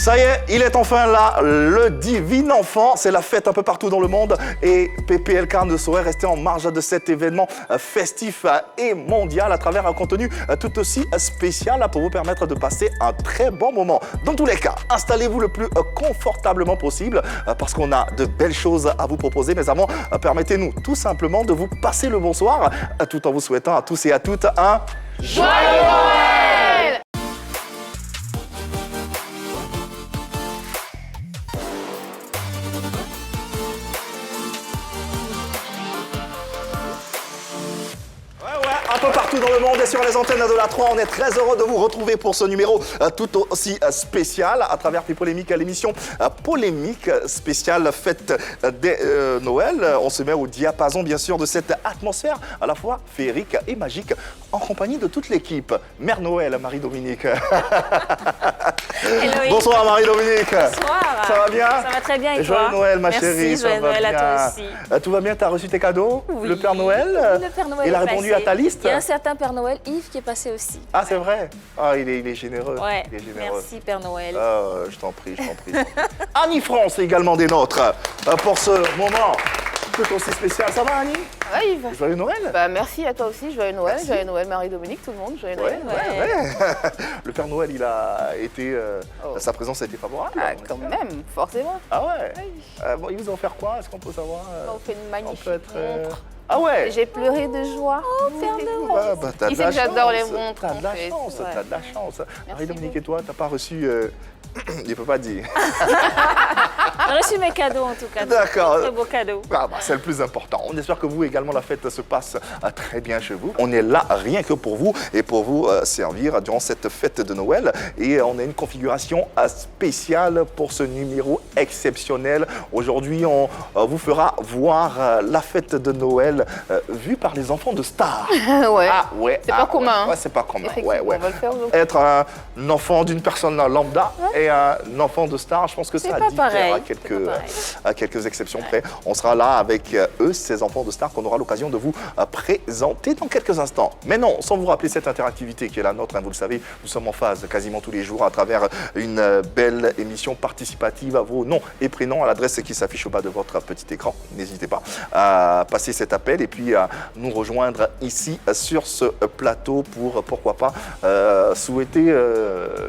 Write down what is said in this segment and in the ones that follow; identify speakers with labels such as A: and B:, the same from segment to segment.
A: Ça y est, il est enfin là, le divin enfant. C'est la fête un peu partout dans le monde et PPLK ne saurait rester en marge de cet événement festif et mondial à travers un contenu tout aussi spécial pour vous permettre de passer un très bon moment. Dans tous les cas, installez-vous le plus confortablement possible parce qu'on a de belles choses à vous proposer. Mais avant, permettez-nous tout simplement de vous passer le bonsoir tout en vous souhaitant à tous et à toutes un
B: Joyeux Noël!
A: Un peu partout dans le monde et sur les antennes de la 3, on est très heureux de vous retrouver pour ce numéro tout aussi spécial à travers Puis Polémique, l'émission Polémique spéciale fête des Noël. On se met au diapason bien sûr de cette atmosphère à la fois féerique et magique en compagnie de toute l'équipe. Mère Noël, Marie-Dominique. Bonsoir Marie-Dominique.
B: Bonsoir.
A: Ça va bien?
B: Ça va très bien et toi?
A: Joyeux Noël ma
B: Merci,
A: chérie.
B: joyeux Noël à toi aussi.
A: Tout va bien? Tu as reçu tes cadeaux?
B: Oui.
A: Le Père Noël?
B: Le Père Noël
A: Il a
B: est
A: répondu
B: passé.
A: à ta liste?
B: Il y a un certain Père Noël, Yves, qui est passé aussi.
A: Ah, c'est vrai? Ah, il est généreux.
B: Ouais,
A: Il est généreux.
B: merci Père Noël.
A: Je t'en prie, je t'en prie. Annie France est également des nôtres pour ce moment tout aussi spécial. Ça va Annie?
C: Ça va Yves?
A: Joyeux Noël?
C: Bah, merci à toi aussi, joyeux Noël,
A: Merci.
C: joyeux Noël Marie-Dominique, tout le monde, joyeux Noël.
A: Ouais. Le Père Noël, il a été...
C: Oh.
A: Sa présence a été favorable?
C: Ah,
A: on
C: quand
A: espère.
C: même, forcément.
A: Ah ouais?
C: Oui.
A: Bon, ils vous ont offert quoi? Est-ce qu'on peut savoir?
C: On fait une magnifique
A: peut être,
C: montre.
A: Ah ouais?
C: J'ai pleuré de joie. Oh,
B: Père Noël.
A: T'as de
C: Il sait
A: la
C: que j'adore
A: chance.
C: les montres,
A: T'as de la
C: en fait.
A: chance,
C: Ouais.
A: t'as de la chance. Marie-Dominique
C: beaucoup.
A: et toi, t'as pas reçu... Il peut pas dire.
B: J'ai reçu mes cadeaux en tout cas.
A: D'accord.
B: Très beaux cadeaux.
A: Ah bah, c'est le plus important. On espère que vous également, la fête se passe très bien chez vous. On est là rien que pour vous et pour vous servir durant cette fête de Noël. Et on a une configuration spéciale pour ce numéro exceptionnel. Aujourd'hui, on vous fera voir la fête de Noël vue par les enfants de stars.
C: Ouais.
A: Ah ouais.
C: C'est pas commun, hein.
A: Ouais, c'est pas commun.
C: Effectivement,
A: Ouais, ouais.
C: on va le faire aujourd'hui.
A: Être un enfant d'une personne lambda et un enfant de star, je pense que
B: C'est
A: ça
B: pas
A: diffère
B: pareil,
A: à
B: c'est
A: quelques,
B: pas pareil.
A: à quelques exceptions près. On sera là avec eux, ces enfants de stars qu'on aura l'occasion de vous présenter dans quelques instants. Mais non, sans vous rappeler cette interactivité qui est la nôtre, hein, vous le savez, nous sommes en phase quasiment tous les jours à travers une belle émission participative à vos noms et prénoms à l'adresse qui s'affiche au bas de votre petit écran. N'hésitez pas à passer cet appel et puis à nous rejoindre ici sur ce plateau pour, pourquoi pas, souhaiter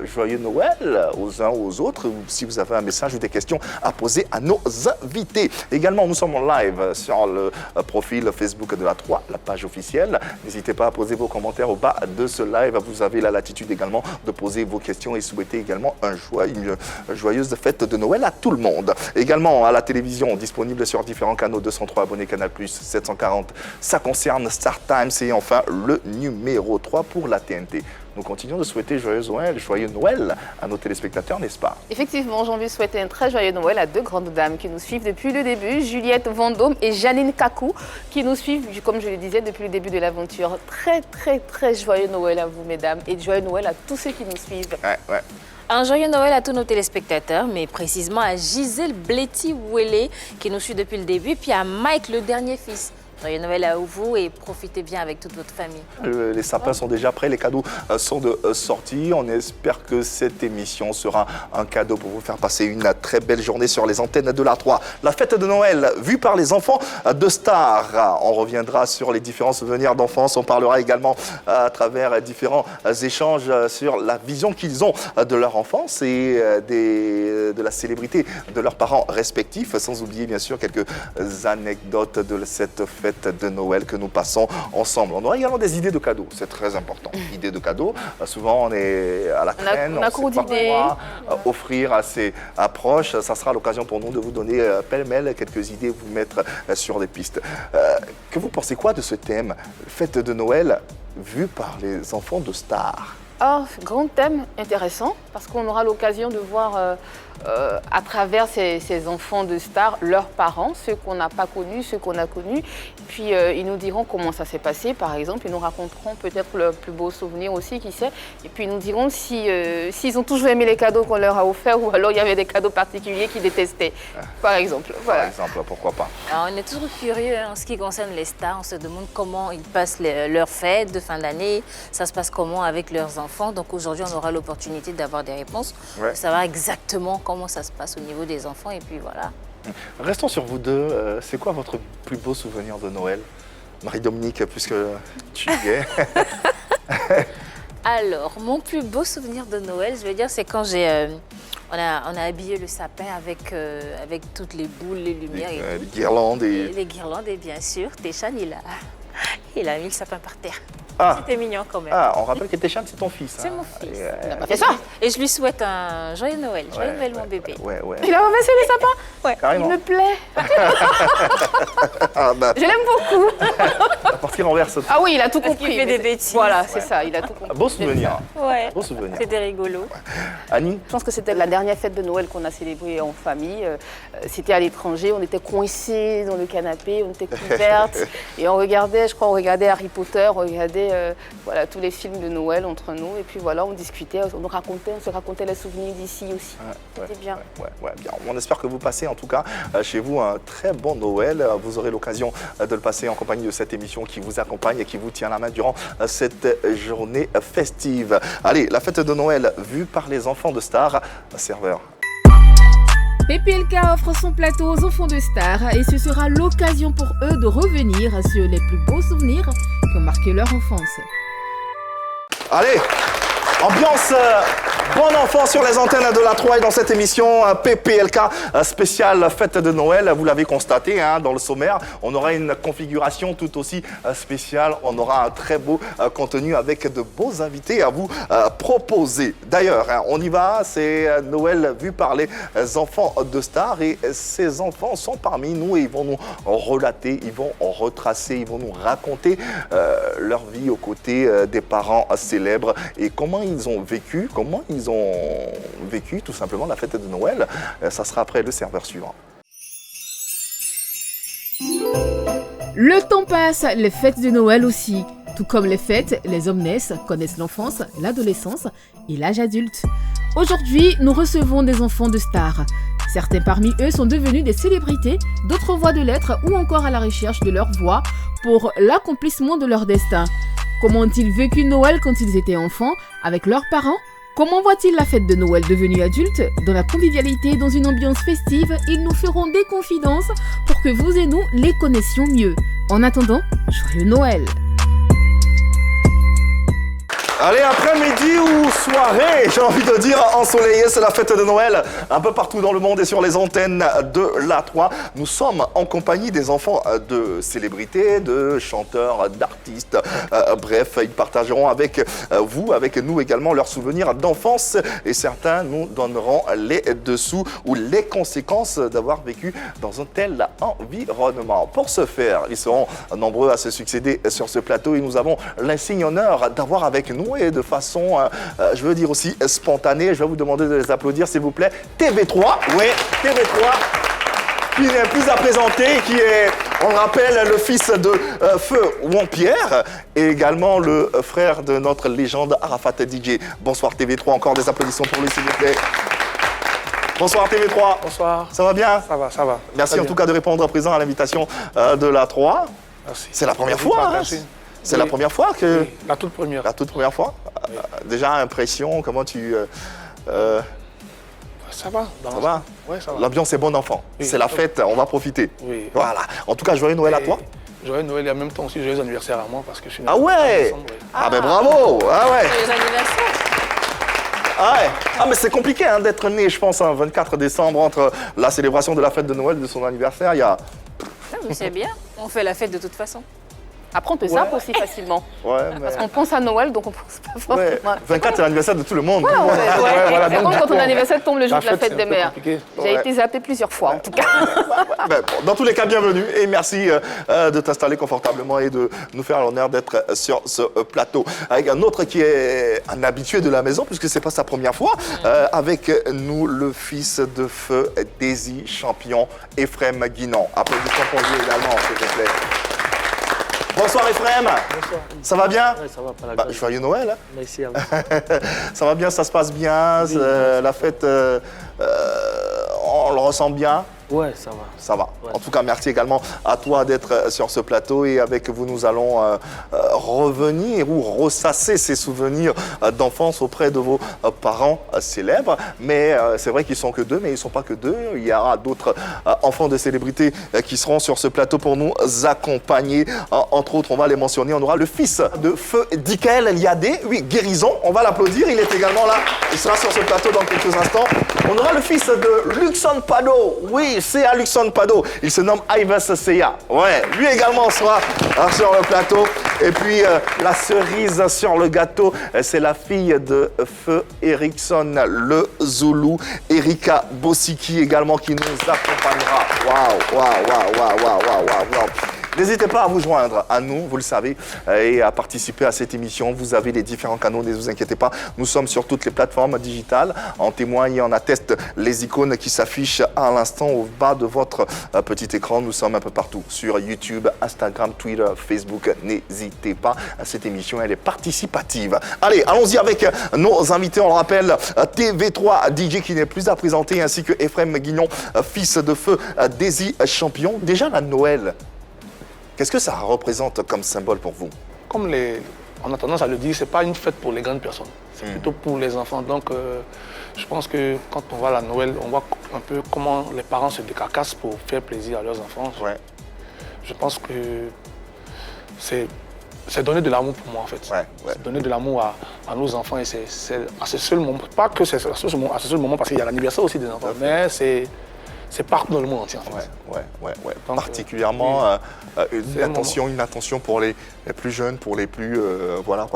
A: joyeux Noël aux uns aux autres, ou si vous avez un message ou des questions à poser à nos invités. Également, nous sommes en live sur le profil Facebook de la 3, la page officielle. N'hésitez pas à poser vos commentaires au bas de ce live. Vous avez la latitude également de poser vos questions et souhaiter également une joyeuse fête de Noël à tout le monde. Également à la télévision, disponible sur différents canaux, 203 abonnés Canal+, 740, ça concerne Star Times et enfin le numéro 3 pour la TNT. Nous continuons de souhaiter joyeux Noël à nos téléspectateurs, n'est-ce pas?
C: Effectivement, j'ai envie de souhaiter un très joyeux Noël à deux grandes dames qui nous suivent depuis le début, Juliette Vendôme et Janine Kakou, qui nous suivent, comme je le disais, depuis le début de l'aventure. Très, très, très joyeux Noël à vous, mesdames, et joyeux Noël à tous ceux qui nous suivent.
A: Ouais.
B: Un joyeux Noël à tous nos téléspectateurs, mais précisément à Gisèle Bléty-Wélé qui nous suit depuis le début, puis à Mike, le dernier fils. Joyeux Noël à vous et profitez bien avec toute votre famille.
A: Les sapins sont déjà prêts, les cadeaux sont de sortie. On espère que cette émission sera un cadeau pour vous faire passer une très belle journée sur les antennes de la 3. La fête de Noël vue par les enfants de stars. On reviendra sur les différents souvenirs d'enfance. On parlera également à travers différents échanges sur la vision qu'ils ont de leur enfance et de la célébrité de leurs parents respectifs. Sans oublier bien sûr quelques anecdotes de cette fête de Noël que nous passons ensemble. On aura également des idées de cadeaux, c'est très important. Idées de cadeaux, souvent on est à la traîne,
C: on a
A: sait
C: court
A: pas
C: d'idées.
A: quoi offrir à ses proches. Ça sera l'occasion pour nous de vous donner pêle-mêle quelques idées, vous mettre sur des pistes. Que vous pensez quoi de ce thème, fête de Noël vue par les enfants de stars?
C: Grand thème intéressant, parce qu'on aura l'occasion de voir à travers ces enfants de stars, leurs parents, ceux qu'on n'a pas connus, ceux qu'on a connus. Puis ils nous diront comment ça s'est passé, par exemple. Ils nous raconteront peut-être leurs plus beaux souvenirs aussi, qui sait. Et puis ils nous diront s'ils ont toujours aimé les cadeaux qu'on leur a offerts ou alors il y avait des cadeaux particuliers qu'ils détestaient, par exemple. Voilà.
A: Par exemple, pourquoi pas?
B: Alors, on est toujours curieux en ce qui concerne les stars. On se demande comment ils passent leurs fêtes de fin d'année. Ça se passe comment avec leurs enfants. enfants. Donc aujourd'hui, on aura l'opportunité d'avoir des réponses,
A: Ouais.
B: de savoir exactement comment ça se passe au niveau des enfants. Et puis voilà.
A: Restons sur vous deux. C'est quoi votre plus beau souvenir de Noël? Marie-Dominique, puisque tu y es.
B: Alors, mon plus beau souvenir de Noël, je veux dire, c'est quand on a habillé le sapin avec toutes les boules, les lumières et
A: Les guirlandes et...
B: les guirlandes. Et bien sûr, Téchan, il a mis le sapin par terre.
A: Ah.
B: C'était mignon quand même.
A: Ah, on rappelle que Téchan, c'est ton fils.
B: C'est
A: hein.
B: mon fils.
A: Et,
C: Il n'a pas fait ça.
B: Et je lui souhaite un joyeux Noël. Joyeux Noël, mon bébé.
A: Ouais.
C: Il a ramassé les sapins.
B: Ouais.
C: Il
A: Carrément.
C: me plaît.
A: Ah, bah,
C: Je l'aime beaucoup.
A: à partir en verse.
C: Ah oui, il a tout
B: Parce
C: compris.
B: qu'il fait
C: mais
B: des bêtises.
C: Voilà, c'est ça, il a tout compris.
A: Beau souvenir.
B: Ouais.
A: Beau souvenir.
B: C'était rigolo.
A: Annie?
C: Je pense que c'était la dernière fête de Noël qu'on a célébrée en famille. C'était à l'étranger, on était coincés dans le canapé, on était couvertes et on regardait, je crois, on regardait Harry Potter, on regardait voilà, tous les films de Noël entre nous et puis voilà, on discutait, on se racontait les souvenirs d'ici aussi. C'était bien.
A: Ouais, bien. On espère que vous passez en tout cas chez vous un très bon Noël. Vous aurez l'occasion de le passer en compagnie de cette émission qui vous accompagne et qui vous tient la main durant cette journée festive. Allez, la fête de Noël vue par les enfants de Star, serveur.
D: PPLK offre son plateau aux enfants de Star et ce sera l'occasion pour eux de revenir sur les plus beaux souvenirs qui ont marqué leur enfance.
A: Allez, ambiance bon enfant sur les antennes de la 3 et dans cette émission PPLK spéciale fête de Noël. Vous l'avez constaté hein, dans le sommaire, on aura une configuration tout aussi spéciale. On aura un très beau contenu avec de beaux invités à vous proposer. D'ailleurs, hein, on y va, c'est Noël vu par les enfants de Star et ces enfants sont parmi nous et ils vont nous relater, ils vont retracer, ils vont nous raconter leur vie aux côtés des parents célèbres et comment ils ont vécu, tout simplement la fête de Noël. Ça sera après le serveur suivant.
D: Le temps passe, les fêtes de Noël aussi. Tout comme les fêtes, les hommes naissent, connaissent l'enfance, l'adolescence et l'âge adulte. Aujourd'hui, nous recevons des enfants de stars. Certains parmi eux sont devenus des célébrités, d'autres voient de lettres ou encore à la recherche de leur voix pour l'accomplissement de leur destin. Comment ont-ils vécu Noël quand ils étaient enfants avec leurs parents ? Comment voient-ils la fête de Noël devenue adulte? Dans la convivialité, dans une ambiance festive, ils nous feront des confidences pour que vous et nous les connaissions mieux. En attendant, joyeux Noël!
A: Allez, après-midi ou soirée, j'ai envie de dire ensoleillé, c'est la fête de Noël un peu partout dans le monde et sur les antennes de la 3. Nous sommes en compagnie des enfants de célébrités, de chanteurs, d'artistes. Bref, ils partageront avec vous, avec nous également leurs souvenirs d'enfance et certains nous donneront les dessous ou les conséquences d'avoir vécu dans un tel environnement. Pour ce faire, ils seront nombreux à se succéder sur ce plateau et nous avons l'insigne honneur d'avoir avec nous et de façon, je veux dire aussi spontanée. Je vais vous demander de les applaudir, s'il vous plaît. TV3, oui, TV3, qui n'est plus à présenter, qui est, on le rappelle, le fils de Feu Wampierre et également le frère de notre légende Arafat DJ. Bonsoir TV3, encore des applaudissements pour lui, s'il vous plaît. Bonsoir TV3.
E: Bonsoir.
A: Ça va bien?
E: Ça va, ça va.
A: Merci
E: Très
A: en
E: bien.
A: tout cas de répondre à présent à l'invitation de la 3.
E: Merci.
A: C'est la première
E: Merci,
A: fois, hein?
E: merci.
A: C'est
E: Oui.
A: la première fois que...
E: Oui, la toute première.
A: La toute première fois. Déjà, impression, comment tu...
E: Ça va. Dans
A: ça
E: l'ensemble.
A: va?
E: Oui, ça va.
A: L'ambiance est bon enfant.
E: Oui.
A: C'est la fête, on va profiter.
E: Oui.
A: Voilà. En tout cas, joyeux Noël à
E: Et
A: toi.
E: Joyeux Noël et en même temps aussi joyeux anniversaire à moi parce que je suis né
A: Ah
E: en
A: ouais.
E: décembre, oui.
A: Ah ben bravo. Ah ouais.
B: Joyeux anniversaire.
A: Ah ouais. Ah mais c'est compliqué hein, d'être né, je pense, un 24 décembre entre la célébration de la fête de Noël et de son anniversaire. Il y a...
B: Non, mais c'est bien. On fait la fête de toute façon.
C: Après, on peut zappe aussi facilement.
A: Ouais, mais...
C: Parce qu'on pense à Noël, donc on pense pas
A: Ouais.
C: forcément.
A: 24, c'est l'anniversaire de tout le monde.
C: Voilà,
E: voilà,
C: c'est
E: donc,
C: comme
E: du
C: quand
E: coup,
C: ton anniversaire tombe le jour
E: la
C: de la
E: fête,
C: fête
E: c'est
C: des
E: un peu
C: mères.
E: compliqué.
C: J'ai
A: Ouais.
C: été zappée plusieurs fois, en tout cas.
A: Ben, bon, dans tous les cas, bienvenue et merci de t'installer confortablement et de nous faire l'honneur d'être sur ce plateau. Avec un autre qui est un habitué de la maison, puisque c'est pas sa première fois, avec nous le fils de Feu Daisy, champion, Ephrem Guinan. Applaudissements pour lui également, s'il vous plaît. Bonsoir Ephrem.
F: Bonsoir.
A: Ça va bien?
F: Ouais, ça va, pas la
A: Bah,
F: grâce.
A: joyeux Noël. Hein.
F: Merci à vous.
A: Ça va bien, ça se passe bien,
F: Oui.
A: la fête, on le ressent bien.
F: Ouais, ça va.
A: Ça va.
F: Ouais.
A: En tout cas, merci également à toi d'être sur ce plateau et avec vous, nous allons revenir ou ressasser ces souvenirs d'enfance auprès de vos parents célèbres. Mais c'est vrai qu'ils ne sont que deux, mais ils ne sont pas que deux. Il y aura d'autres enfants de célébrités qui seront sur ce plateau pour nous accompagner. Entre autres, on va les mentionner. On aura le fils de Feu Dikael Eliadé. Oui, Guérison, on va l'applaudir. Il est également là. Il sera sur ce plateau dans quelques instants. On aura le fils de Luxon Pado. Oui, c'est à Luxon Pado. Il se nomme Ives Seya. Ouais, lui également sera sur le plateau. Et puis, la cerise sur le gâteau, c'est la fille de Feu Erickson, le Zoulou. Erika Bossiki également qui nous accompagnera. Waouh. N'hésitez pas à vous joindre à nous, vous le savez, et à participer à cette émission. Vous avez les différents canaux, ne vous inquiétez pas. Nous sommes sur toutes les plateformes digitales. En témoigne et en atteste les icônes qui s'affichent à l'instant au bas de votre petit écran. Nous sommes un peu partout, sur YouTube, Instagram, Twitter, Facebook. N'hésitez pas. Cette émission, elle est participative. Allez, allons-y avec nos invités. On le rappelle, TV3 DJ qui n'est plus à présenter, ainsi que Ephraim Guignon, fils de Feu Daisy Champion. Déjà la Noël. Qu'est-ce que ça représente comme symbole pour vous?
E: Comme on a tendance à le dire, ce n'est pas une fête pour les grandes personnes. C'est plutôt pour les enfants. Donc, je pense que quand on va à la Noël, on voit un peu comment les parents se décarcassent pour faire plaisir à leurs enfants.
A: Ouais.
E: Je pense que c'est donner de l'amour pour moi, en fait.
A: Ouais.
E: C'est donner de l'amour à nos enfants. Et c'est à ce seul moment, pas que c'est à ce seul moment, parce qu'il y a l'anniversaire aussi des enfants, mais c'est partout dans le monde entier, en fait.
A: Ouais.
E: Donc,
A: particulièrement
E: oui.
A: une attention pour les plus jeunes, pour les plus,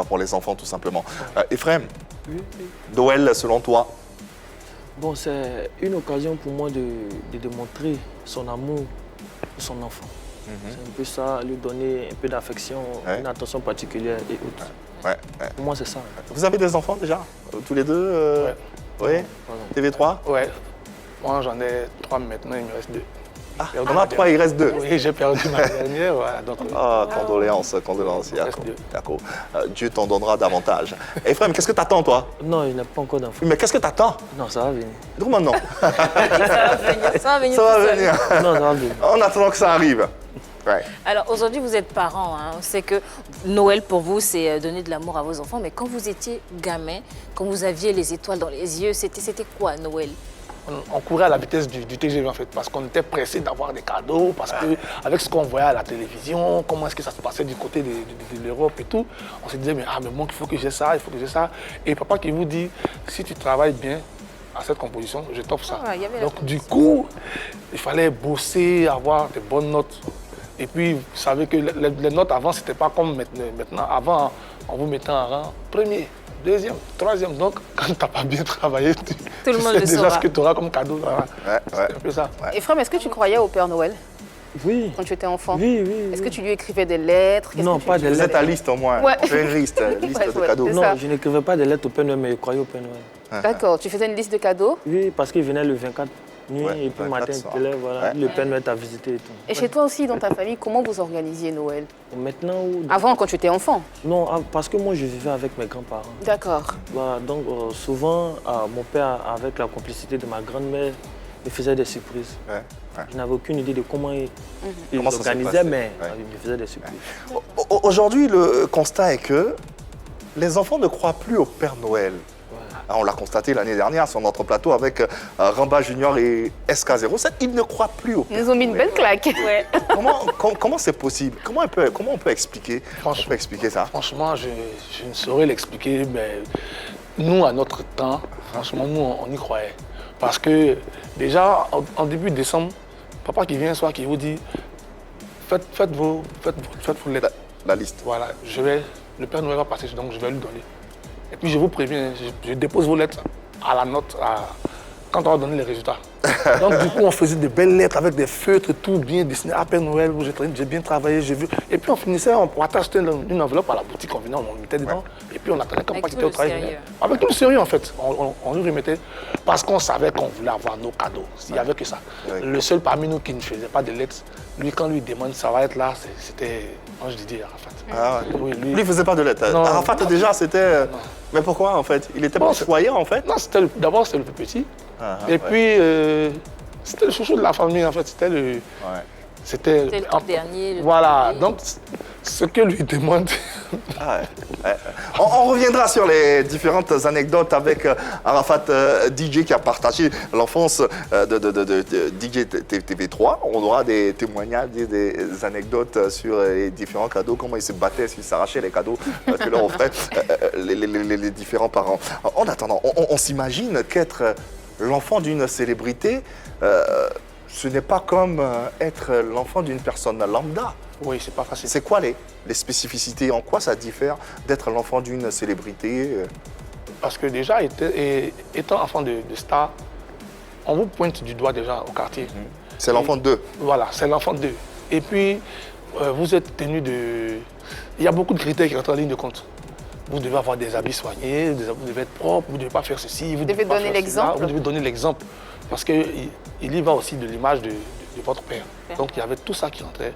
A: pour les enfants tout simplement. Ephraim,
F: Oui.
A: Noël selon toi?
F: Bon, c'est une occasion pour moi de démontrer son amour pour son enfant. C'est un peu ça, lui donner un peu d'affection, une attention particulière et autres.
A: Ouais.
F: Pour moi, c'est ça.
A: Vous avez des enfants déjà? Tous les deux? Oui. TV3?
E: Ouais. Moi, j'en ai 3 maintenant, il me reste 2.
A: On a 3, il reste 2.
E: Oui, j'ai perdu ma dernière. Voilà, donc,
A: Condoléances.
E: Reste
A: D'accord. Dieu t'en donnera davantage. Ephraim, qu'est-ce que t'attends, toi?
F: Non, il n'a pas encore d'enfant.
A: Mais qu'est-ce que t'attends?
F: Non, ça va venir.
A: Comment non?
B: Ça va venir.
A: Ça va
B: tout seul.
A: venir.
F: Non, ça va venir.
A: En attendant que ça arrive. Ouais.
B: Alors aujourd'hui, vous êtes parents. On sait que Noël pour vous, c'est donner de l'amour à vos enfants. Mais quand vous étiez gamin, quand vous aviez les étoiles dans les yeux, c'était quoi Noël?
E: on courait à la vitesse du TGV en fait, parce qu'on était pressé d'avoir des cadeaux, parce qu'avec ce qu'on voyait à la télévision, comment est-ce que ça se passait du côté de l'Europe et tout, on se disait mais moi il faut que j'ai ça, il faut que j'ai ça. Et papa qui vous dit, si tu travailles bien à cette composition, je t'offre ça. Donc du coup, il fallait bosser, avoir des bonnes notes. Et puis, vous savez que les notes avant, c'était pas comme maintenant. Avant, on vous mettait en rang premier, deuxième, troisième. Donc, quand tu n'as pas bien travaillé, tu sais déjà ce que tu auras comme cadeau. Voilà. C'est un peu ça.
C: Ephraim, est-ce que tu croyais au Père Noël?
F: Oui.
C: Quand tu étais enfant?
F: Oui.
C: Est-ce que tu lui écrivais des lettres?
F: Non, pas des lettres.
A: Vous êtes à liste au moins.
C: Ouais.
A: Tu as une liste de cadeaux.
F: Non, je n'écrivais pas des lettres au Père Noël, mais je croyais au Père Noël.
C: D'accord. Tu faisais une liste de cadeaux?
F: Oui, parce qu'il venait le 24 nuit et puis le matin, il était là, voilà. Le Père Noël t'a visité et tout.
C: Et chez toi aussi, dans ta famille, comment vous organisiez Noël?
F: Maintenant ou...
C: Avant, quand tu étais enfant?
F: Non, parce que moi, je vivais avec mes grands-parents.
C: D'accord.
F: Voilà, donc souvent, mon père, avec la complicité de ma grand-mère, me faisait des surprises. Je n'avais aucune idée de comment il organisait, mais il me faisait des surprises.
A: Aujourd'hui, le constat est que les enfants ne croient plus au Père Noël. On l'a constaté l'année dernière sur notre plateau avec Ramba Junior et SK07. Ils ne croient plus au Père Noël.
C: Ils nous ont mis une belle claque.
B: Ouais.
A: Comment c'est possible? Comment on peut expliquer ça?
E: Franchement, je ne saurais l'expliquer, mais nous, à notre temps, franchement, nous, on y croyait. Parce que déjà, en début décembre, papa qui vient un soir qui vous dit faites vos lettres.
A: La liste.
E: Voilà, le Père Noël va passer, donc je vais lui donner. Et puis je vous préviens, je dépose vos lettres à la note quand on va donner les résultats. Donc du coup, on faisait des belles lettres avec des feutres, tout bien dessiné. À Père Noël, j'ai bien travaillé, j'ai vu. Et puis on finissait, on achetait une enveloppe à la boutique, on mettait dedans. Et puis on attendait comme pas qu'il était au travail. Avec tout le sérieux en fait. On lui remettait parce qu'on savait qu'on voulait avoir nos cadeaux. Il n'y avait que ça. Le seul parmi nous qui ne faisait pas de lettres, lui, quand lui demande ça va être là, c'était Ange Didier Arafat.
A: Oui, lui, il ne faisait pas de lettres. Arafat déjà, c'était... Mais pourquoi en fait? Il était pas choyant en fait?
E: Non, d'abord c'était le plus petit. Et puis C'était le chouchou de la famille, en fait. C'était le... C'était
B: le tout dernier.
E: Voilà,
B: dernier.
E: donc ce que lui demande...
A: On reviendra sur les différentes anecdotes avec Arafat DJ qui a partagé l'enfance de DJ TV3. On aura des témoignages, des anecdotes sur les différents cadeaux, comment il se battait, s'il s'arrachait les cadeaux que leur offraient les différents parents. En attendant, on s'imagine qu'être l'enfant d'une célébrité, ce n'est pas comme être l'enfant d'une personne lambda.
E: Oui, c'est pas facile.
A: C'est quoi les spécificités? En quoi ça diffère d'être l'enfant d'une célébrité?
E: Parce que déjà, étant enfant de star, on vous pointe du doigt déjà au quartier.
A: C'est l'enfant d'eux.
E: Voilà, c'est l'enfant d'eux. Et puis, vous êtes tenu de... Il y a beaucoup de critères qui rentrent en ligne de compte. Vous devez avoir des habits soignés, vous devez être propre, vous ne devez pas faire ceci, vous devez
C: donner l'exemple.
E: Vous devez donner l'exemple. Parce qu'il y va aussi de l'image de votre père. Donc, il y avait tout ça qui rentrait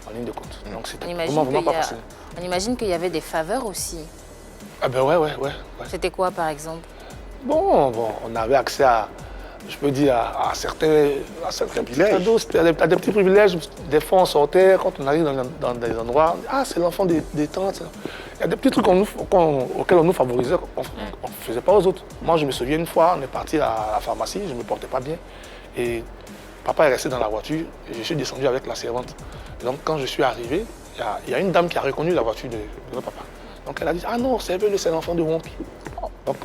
E: en ligne de compte. Donc, c'était vraiment pas facile.
B: On imagine qu'il y avait des faveurs aussi.
E: Ah ben ouais.
B: C'était quoi, par exemple?
E: Bon, on avait accès à, je peux dire, à certains petits cadeaux, à des petits privilèges. Des fois, on sortait, quand on arrive dans des endroits, ah, c'est l'enfant des tantes. Il y a des petits trucs auxquels on nous favorisait, qu'on ne faisait pas aux autres. Moi, je me souviens une fois, on est parti à la pharmacie, je ne me portais pas bien. Et papa est resté dans la voiture et je suis descendu avec la servante. Et donc, quand je suis arrivé, il y a une dame qui a reconnu la voiture de notre papa. Donc, elle a dit, ah non, c'est l'enfant de Wampi. Donc,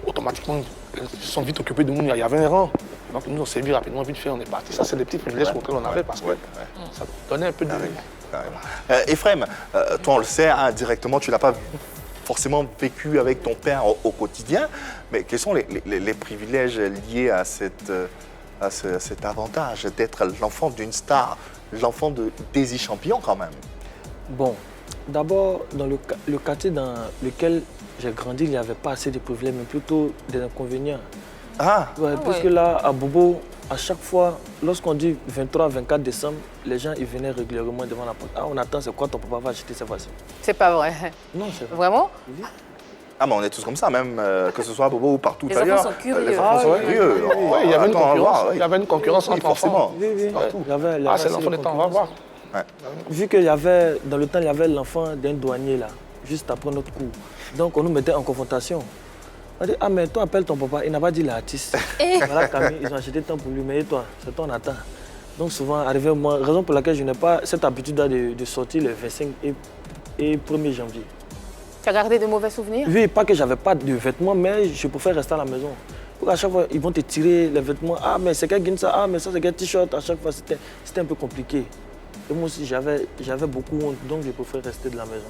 E: automatiquement, ils se sont vite occupés de nous. Il y avait un rang. Donc, nous, on s'est vu rapidement, vite fait, on est parti. Ça, c'est des petits privilèges auxquels on avait parce que ça donnait un peu de...
A: Ephrem, toi, on le sait, indirectement, tu n'as pas forcément vécu avec ton père au quotidien, mais quels sont les privilèges liés à cet avantage d'être l'enfant d'une star, l'enfant de Daisy Champion quand même?
F: Bon, d'abord, dans le quartier dans lequel j'ai grandi, il n'y avait pas assez de privilèges, mais plutôt des inconvénients. Puisque là, à Bobo, à chaque fois, lorsqu'on dit 23-24 décembre, les gens ils venaient régulièrement devant la porte. Ah, on attend, c'est quoi ton papa va acheter cette fois-ci?
C: C'est pas vrai.
F: Non, c'est vrai.
C: Vraiment?
F: Oui.
A: Ah, mais on est tous comme ça, même que ce soit à Bobo ou partout
B: Les
A: ailleurs.
B: enfants sont curieux.
A: Les enfants sont curieux.
E: Il y avait une concurrence. Il y avait une concurrence entre
A: forcément.
F: Oui.
E: Partout.
F: Il y avait
E: C'est l'enfant des temps, on va voir.
F: Vu qu'il y avait, dans le temps, il y avait l'enfant d'un douanier là, juste après notre cours. Donc on nous mettait en confrontation. On dit, ah mais toi appelle ton papa, il n'a pas dit l'artiste. Voilà Camille, ils ont acheté tant pour lui, mais et toi, c'est toi on attend. Donc souvent, arrivé au moment, raison pour laquelle je n'ai pas cette habitude de sortir le 25 et 1er janvier.
C: Tu as gardé de mauvais souvenirs?
F: Oui, pas que j'avais pas de vêtements, mais je préfère rester à la maison. Pour à chaque fois, ils vont te tirer les vêtements. Ah mais c'est quel ça, ah mais ça c'est quel t-shirt. À chaque fois, c'était un peu compliqué. Et moi aussi, j'avais beaucoup honte, donc je préfère rester de la maison.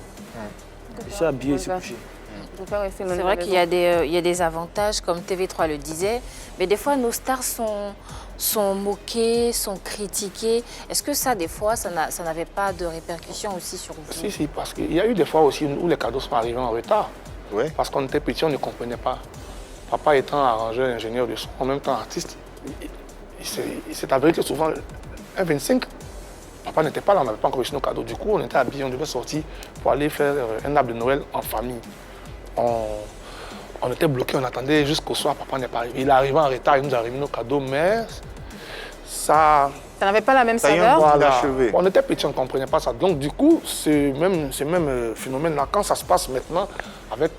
F: Je suis habillé et se coucher.
B: C'est vrai qu'il y a des avantages, comme TV3 le disait, mais des fois, nos stars sont moquées, sont critiquées. Est-ce que ça, des fois, ça n'avait pas de répercussions aussi sur vous?
E: Si, parce qu'il y a eu des fois aussi où les cadeaux sont arrivés en retard. Oui. Parce qu'on était petits, on ne comprenait pas. Papa étant arrangeur, ingénieur de son, en même temps artiste, il s'est avéré que souvent, un 25, papa n'était pas là, on n'avait pas encore reçu nos cadeaux. Du coup, on était habillés, on devait sortir pour aller faire un arbre de Noël en famille. On était bloqués, on attendait jusqu'au soir, papa n'est pas arrivé. Il est arrivé en retard, il nous a remis nos cadeaux, mais ça
C: n'avait pas la même saveur.
E: Voilà. On était petits, on ne comprenait pas ça. Donc du coup, ce même phénomène-là, quand ça se passe maintenant avec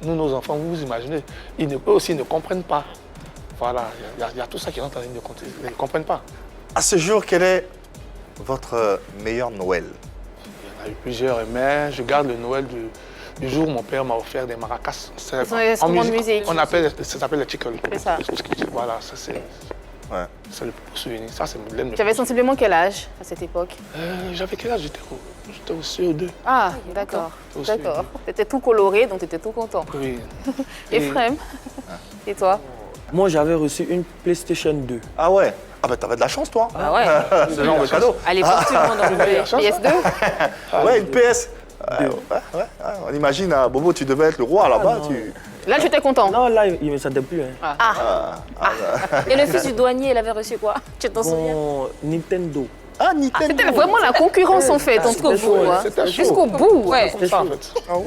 E: nous, nos enfants, vous imaginez, eux aussi ne comprennent pas. Voilà, il y a tout ça qui rentre en ligne de compte, ils ne comprennent pas.
A: À ce jour, quel est votre meilleur Noël?
E: Il y en a eu plusieurs, mais je garde le Noël du jour où mon père m'a offert des maracas.
C: Ce sont des instruments de musique.
E: Ça s'appelle le chickle.
C: C'est ça.
E: Voilà, ça c'est le plus beau souvenir. Ça, c'est le
C: Tu avais sensiblement quel âge à cette époque?
E: J'avais quel âge? J'étais au CE2.
C: Ah, d'accord. D'accord. Tu étais tout coloré, donc tu étais tout content.
E: Oui.
C: Ephrem, et toi?
F: Moi, j'avais reçu une PlayStation 2.
A: Ah ouais? Ah bah t'avais de la chance, toi.
B: Ah ouais.
A: C'est le genre de cadeau.
B: À l'époque, tout le monde en voulait.
C: PS2?
A: Ouais, une PS. On imagine, à Bobo, tu devais être le roi là-bas.
C: Là, tu étais content?
F: Non, là, il ne me sentait plus.
B: Et le fils du douanier, il avait reçu quoi? Tu t'en souviens?
F: Nintendo.
A: Ah, Nintendo.
C: C'était vraiment la concurrence en fait entre vous.
E: C'était chaud.
C: Jusqu'au bout.
B: Ouais.
E: Comme ça, en fait.
A: Ah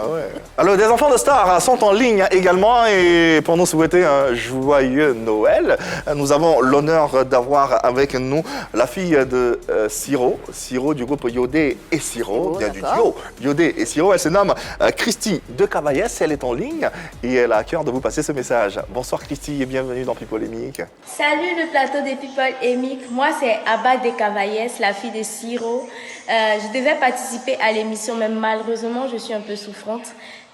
A: ouais. Alors, des enfants de stars sont en ligne également et pour nous souhaiter un joyeux Noël, nous avons l'honneur d'avoir avec nous la fille de Siro du groupe Yodé et Siro, bien du duo Yodé et Siro. Elle se nomme Christy de Cavaillès, elle est en ligne et elle a à cœur de vous passer ce message. Bonsoir Christy et bienvenue dans People Émique.
G: Salut le plateau des People Émique, moi c'est Abba de Cavaillès, la fille de Siro. Je devais participer à l'émission, mais malheureusement je suis un peu souffrante.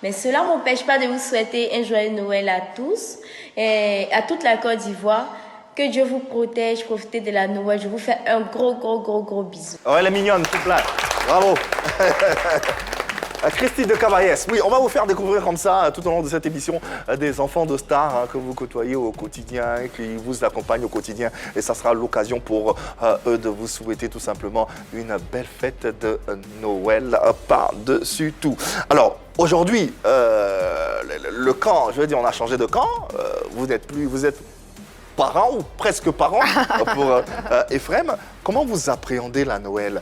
G: Mais cela ne m'empêche pas de vous souhaiter un joyeux Noël à tous et à toute la Côte d'Ivoire. Que Dieu vous protège, profitez de la Noël. Je vous fais un gros bisou.
A: Oh, elle est mignonne, toute là. Bravo. Christy de Cavaillès, oui, on va vous faire découvrir comme ça, tout au long de cette émission, des enfants de stars que vous côtoyez au quotidien, qui vous accompagnent au quotidien. Et ça sera l'occasion pour eux de vous souhaiter tout simplement une belle fête de Noël par-dessus tout. Alors, aujourd'hui, le camp, je veux dire, on a changé de camp. Vous êtes parents ou presque parents pour Ephrem. Comment vous appréhendez la Noël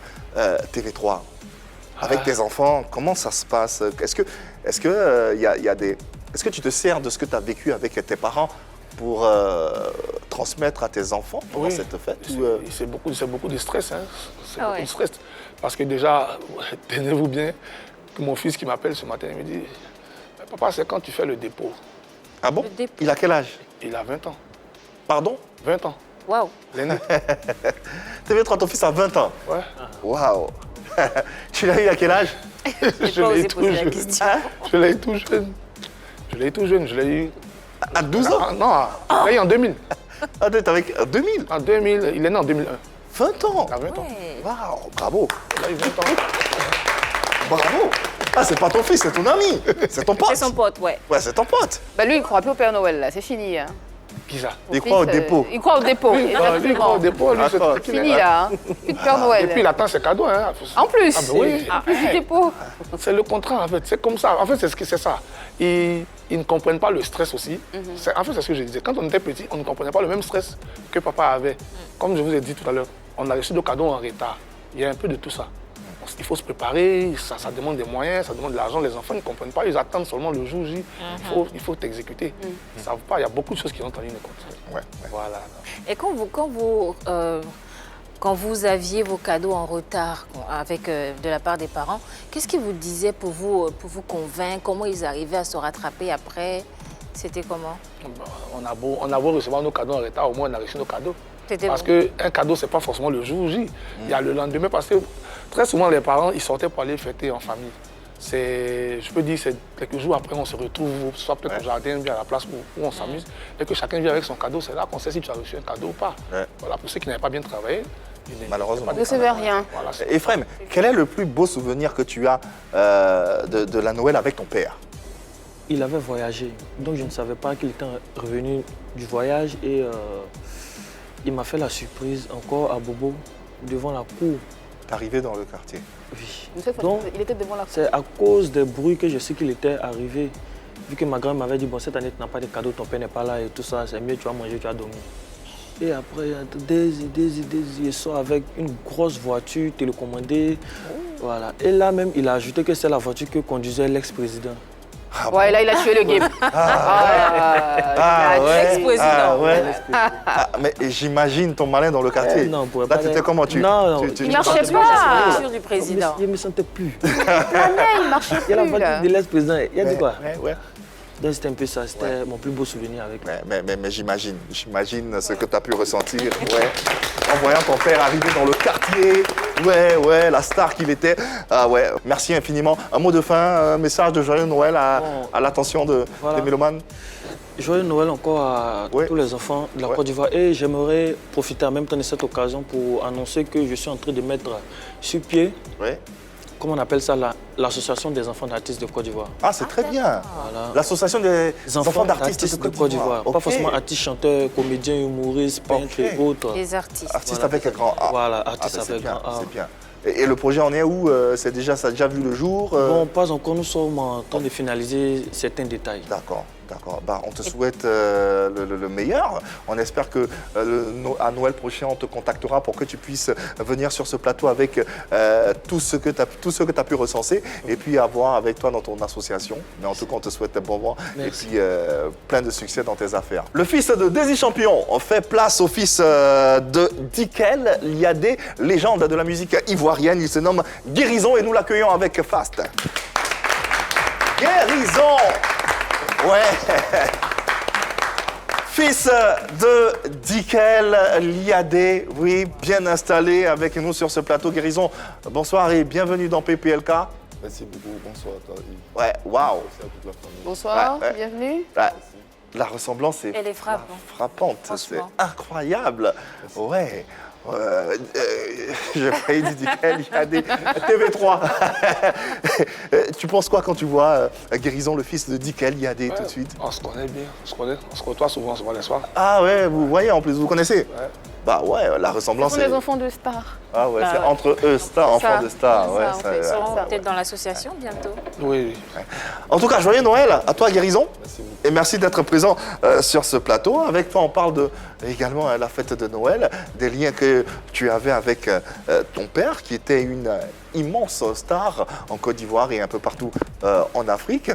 A: TV3 ? Avec tes enfants, comment ça se passe? Est-ce que tu te sers de ce que tu as vécu avec tes parents pour transmettre à tes enfants pendant cette fête?
E: C'est beaucoup de stress. Hein. C'est beaucoup de stress. Parce que déjà, tenez-vous bien, que mon fils qui m'appelle ce matin, il me dit « Papa, c'est quand tu fais le dépôt ?»
A: Ah bon? Il a quel âge?
E: Il a 20 ans.
A: Pardon?
E: 20 ans.
B: Waouh.
E: L'aîné.
A: TV3, ton fils a 20 ans?
E: Ouais.
A: Waouh. Tu l'as eu à quel âge?
E: Je l'ai eu tout jeune. Je l'ai eu tout jeune. Je l'ai eu...
A: À 12 ans?
E: Non, je l'ai eu en 2000.
A: Ah, t'es avec 2000?
E: En 2000, il est né en 2001.
A: 20 ans?
E: Il a 20 ans.
A: Waouh, bravo.
E: Il a eu 20 ans.
A: Bravo. Ah, c'est pas ton fils, c'est ton ami. C'est ton pote.
B: C'est son pote, ouais.
A: Ouais, c'est ton pote.
C: Bah lui, il croit plus au Père Noël, là, c'est fini. Hein.
E: Qui ça?
A: Il croit au dépôt.
C: Il croit au dépôt.
E: Lui, il croit au dépôt. Lui, c'est
A: D'accord.
C: Fini là, hein. Plus de Père Noël.
E: Et puis, il attend ses cadeaux. Hein.
C: En plus,
E: Ah, ben oui.
C: en plus du dépôt.
E: C'est le contrat, en fait. C'est comme ça. En fait, c'est ça. Ils ne comprennent pas le stress aussi. En fait, c'est ce que je disais. Quand on était petit, on ne comprenait pas le même stress que papa avait. Comme je vous ai dit tout à l'heure, on a reçu nos cadeaux en retard. Il y a un peu de tout ça. Il faut se préparer, ça demande des moyens, ça demande de l'argent. Les enfants ne comprennent pas, ils attendent seulement le jour J. Il faut t'exécuter. Ils ne savent pas, il y a beaucoup de choses qui rentrent en ligne de compte. Voilà.
B: Et quand vous aviez vos cadeaux en retard de la part des parents, qu'est-ce qu'ils vous disaient pour vous convaincre? Comment ils arrivaient à se rattraper après? C'était comment?
E: On a beau recevoir nos cadeaux en retard, au moins on a reçu nos cadeaux. Parce qu'un cadeau, ce n'est pas forcément le jour J. Il y a le lendemain, parce que très souvent, les parents, ils sortaient pour aller fêter en famille. Je peux dire, c'est quelques jours après, on se retrouve, soit peut-être au jardin, bien à la place où on s'amuse, et que chacun vient avec son cadeau. C'est là qu'on sait si tu as reçu un cadeau ou pas. Voilà, pour ceux qui n'avaient pas bien travaillé,
A: malheureusement.
C: Vous ne recevez rien.
E: Voilà,
A: Ephrem, quel est le plus beau souvenir que tu as de la Noël avec ton père?
F: Il avait voyagé, donc je ne savais pas qu'il était revenu du voyage et il m'a fait la surprise encore à Bobo, devant la cour.
A: Arrivé dans le quartier?
F: Oui.
C: Donc, il était devant la cour.
F: C'est à cause des bruits que je sais qu'il était arrivé. Vu que ma grand m'avait dit, bon, cette année, tu n'as pas de cadeau, ton père n'est pas là et tout ça, c'est mieux, tu vas manger, tu vas dormir. Et après, il y a des idées, il sort avec une grosse voiture télécommandée. Voilà. Et là même, il a ajouté que c'est la voiture que conduisait l'ex-président.
C: Ah ouais, là, il a tué le game.
B: L'ex-président.
A: Mais j'imagine ton malin dans le quartier.
F: Non, pour
A: là, tu étais comment tu...
F: Non,
C: il ne marchait pas.
B: La du président.
F: Je ne me sentais plus.
C: Il ne marchait plus.
F: Il y a la voiture de l'ex-président. Il a dit quoi?
A: Ouais.
F: Donc c'était un peu ça, c'était mon plus beau souvenir avec lui.
A: Mais j'imagine ce que tu as pu ressentir, en voyant ton père arriver dans le quartier, la star qu'il était. Merci infiniment. Un mot de fin, un message de joyeux Noël à l'attention des mélomanes.
F: Joyeux Noël encore à tous les enfants de la Côte d'Ivoire et j'aimerais profiter en même temps de cette occasion pour annoncer que je suis en train de mettre sur pied comment on appelle ça, l'association des enfants d'artistes de Côte d'Ivoire.
A: Ah, c'est très bien.
F: Voilà.
A: L'association des enfants d'artistes
F: de Côte d'Ivoire. Pas forcément artistes, chanteurs, comédiens, humoristes, peintres et autres.
B: Les artistes.
A: Artistes avec un grand A.
F: Voilà, artistes avec grand A.
A: C'est bien. Et le projet en est où? Ça a déjà vu le jour?
F: Bon, pas encore, nous sommes en train de finaliser certains détails.
A: D'accord. D'accord. Bah, on te souhaite le meilleur. On espère que à Noël prochain, on te contactera pour que tu puisses venir sur ce plateau avec tout ce que tu as pu recenser et puis avoir avec toi dans ton association. Mais en tout cas, on te souhaite bon vent et puis plein de succès dans tes affaires. Le fils de Désy Champion fait place au fils de Dikel Liadé, légende de la musique ivoirienne. Il se nomme Guérison et nous l'accueillons avec Fast. Guérison! Ouais! Fils de Dikel Liadé, oui, bien installé avec nous sur ce plateau. Guérison, bonsoir et bienvenue dans PPLK.
H: Merci beaucoup, bonsoir à toi.
A: Ouais, waouh!
C: Bonsoir, bienvenue.
A: Ouais. La ressemblance est, frappante, c'est incroyable. Ouais. J'ai failli dire Dikel Liadé, TV3. Tu penses quoi quand tu vois Guérison, le fils de Dikel Liadé, tout de suite?
E: On se connaît bien, on se côtoie souvent les soirs.
A: Ah ouais, vous voyez en plus, vous connaissez?
E: Ouais.
A: Bah ouais, la ressemblance
C: Ce sont les enfants de stars.
A: Ah ouais, c'est entre eux, enfants de stars. Ouais,
B: ils seront peut-être dans l'association bientôt.
E: Oui.
A: En tout cas, joyeux Noël à toi Guérison.
H: Merci beaucoup.
A: Et merci d'être présent sur ce plateau. Avec toi, on parle également la fête de Noël, des liens que tu avais avec ton père, qui était une immense star en Côte d'Ivoire et un peu partout en Afrique.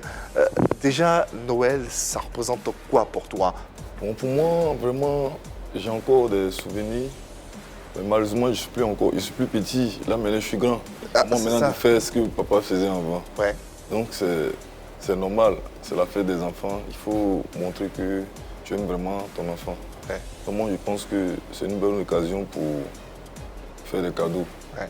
A: Déjà, Noël, ça représente quoi pour toi?
H: Bon, pour moi, vraiment, j'ai encore des souvenirs. Mais malheureusement, je suis plus petit. Là, maintenant, je suis grand.
A: Ah,
H: moi, maintenant, je fais ce que papa faisait avant.
A: Ouais.
H: Donc, c'est normal. C'est la fête des enfants. Il faut montrer que tu aimes vraiment ton enfant.
A: Ouais.
H: Donc, moi, je pense que c'est une bonne occasion pour faire des cadeaux.
A: Ouais.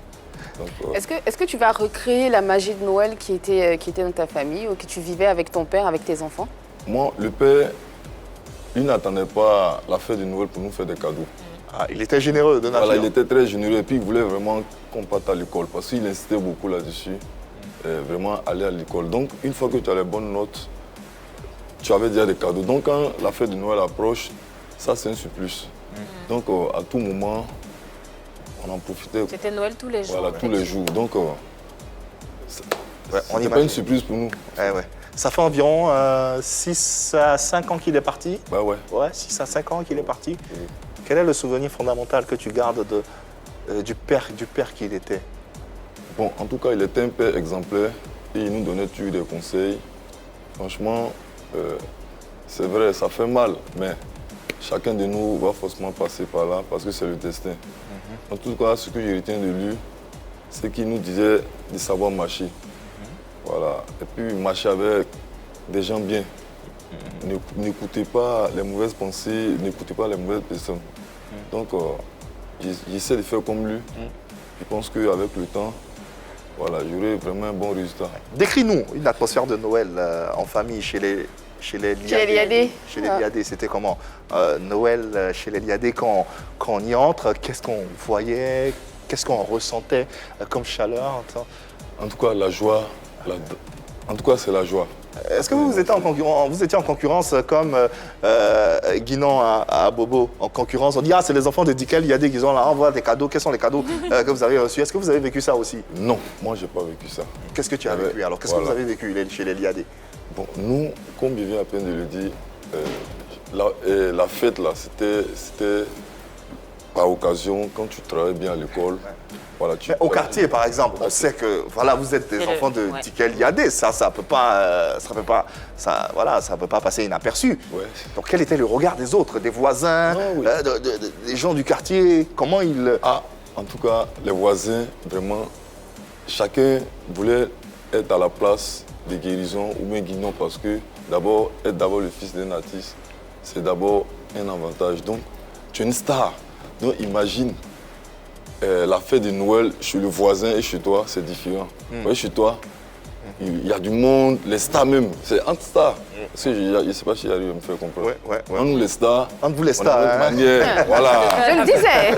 H: Donc,
C: Est-ce que tu vas recréer la magie de Noël qui était dans ta famille ou que tu vivais avec ton père, avec tes enfants?
H: moi, le père, il n'attendait pas la fête de Noël pour nous faire des cadeaux.
A: Ah, il était généreux de nature.
H: Voilà, il était très généreux et puis il voulait vraiment qu'on parte à l'école parce qu'il insistait beaucoup là-dessus, vraiment aller à l'école. Donc, une fois que tu as les bonnes notes, tu avais déjà des cadeaux. Donc, quand la fête de Noël approche, ça, c'est un surplus. Donc, à tout moment, on en profitait.
B: C'était Noël tous les jours.
H: Voilà, tous les jours. Donc,
A: on
H: n'est pas une surprise pour nous.
A: Ouais. Ça fait environ 6 à 5 ans qu'il est parti.
H: Bah ouais.
A: Ouais, 6 à 5 ans qu'il est parti.
H: Oui.
A: Quel est le souvenir fondamental que tu gardes du père qu'il était?
H: Bon, en tout cas, il était un père exemplaire et il nous donnait toujours des conseils. Franchement, c'est vrai, ça fait mal, mais chacun de nous va forcément passer par là parce que c'est le destin. En tout cas, ce que je retiens de lui, c'est qu'il nous disait de savoir marcher. Voilà. Et puis marcher avec des gens bien. N'écoutez pas les mauvaises pensées, n'écoutez pas les mauvaises personnes. Donc, j'essaie de faire comme lui. Je pense qu'avec le temps, voilà, j'aurai vraiment un bon résultat.
A: Décris-nous une atmosphère de Noël en famille chez les Liadé. Chez les Liadé, c'était comment? Noël chez les Liadé, quand on y entre, qu'est-ce qu'on voyait? Qu'est-ce qu'on ressentait comme chaleur?
H: En tout cas, la joie. En tout cas, c'est la joie.
A: Est-ce que vous étiez en concurrence comme Guinan à Bobo, en concurrence? On dit, ah, c'est les enfants de Dikel Liadé qui ont là, envoie des cadeaux. Quels sont les cadeaux que vous avez reçus? Est-ce que vous avez vécu ça aussi?
H: Non, moi, je n'ai pas vécu ça.
A: Qu'est-ce que tu as vécu alors? Qu'est-ce que vous avez vécu chez les Liadé?
H: Bon, nous, comme je viens à peine de le dire, la fête, là, c'était par occasion, quand tu travailles bien à l'école. Voilà,
A: au quartier, par exemple, on sait que voilà, vous êtes des enfants de Dikel Liadé. Ça peut pas passer inaperçu.
H: Ouais.
A: Donc, quel était le regard des autres, des voisins, des gens du quartier? Comment ils...
H: En tout cas, les voisins, vraiment, chacun voulait être à la place de Guérison ou bien Guinan parce que être d'abord le fils d'un artiste, c'est d'abord un avantage. Donc, tu es une star. Donc, imagine. La fête de Noël chez le voisin et chez toi, c'est différent. Vous voyez, chez toi, il y a du monde, les stars même, c'est entre stars. Parce que je ne sais pas si j'arrive à me faire comprendre. Entre nous les stars,
A: entre vous les stars,
H: manière, voilà.
C: Je le disais.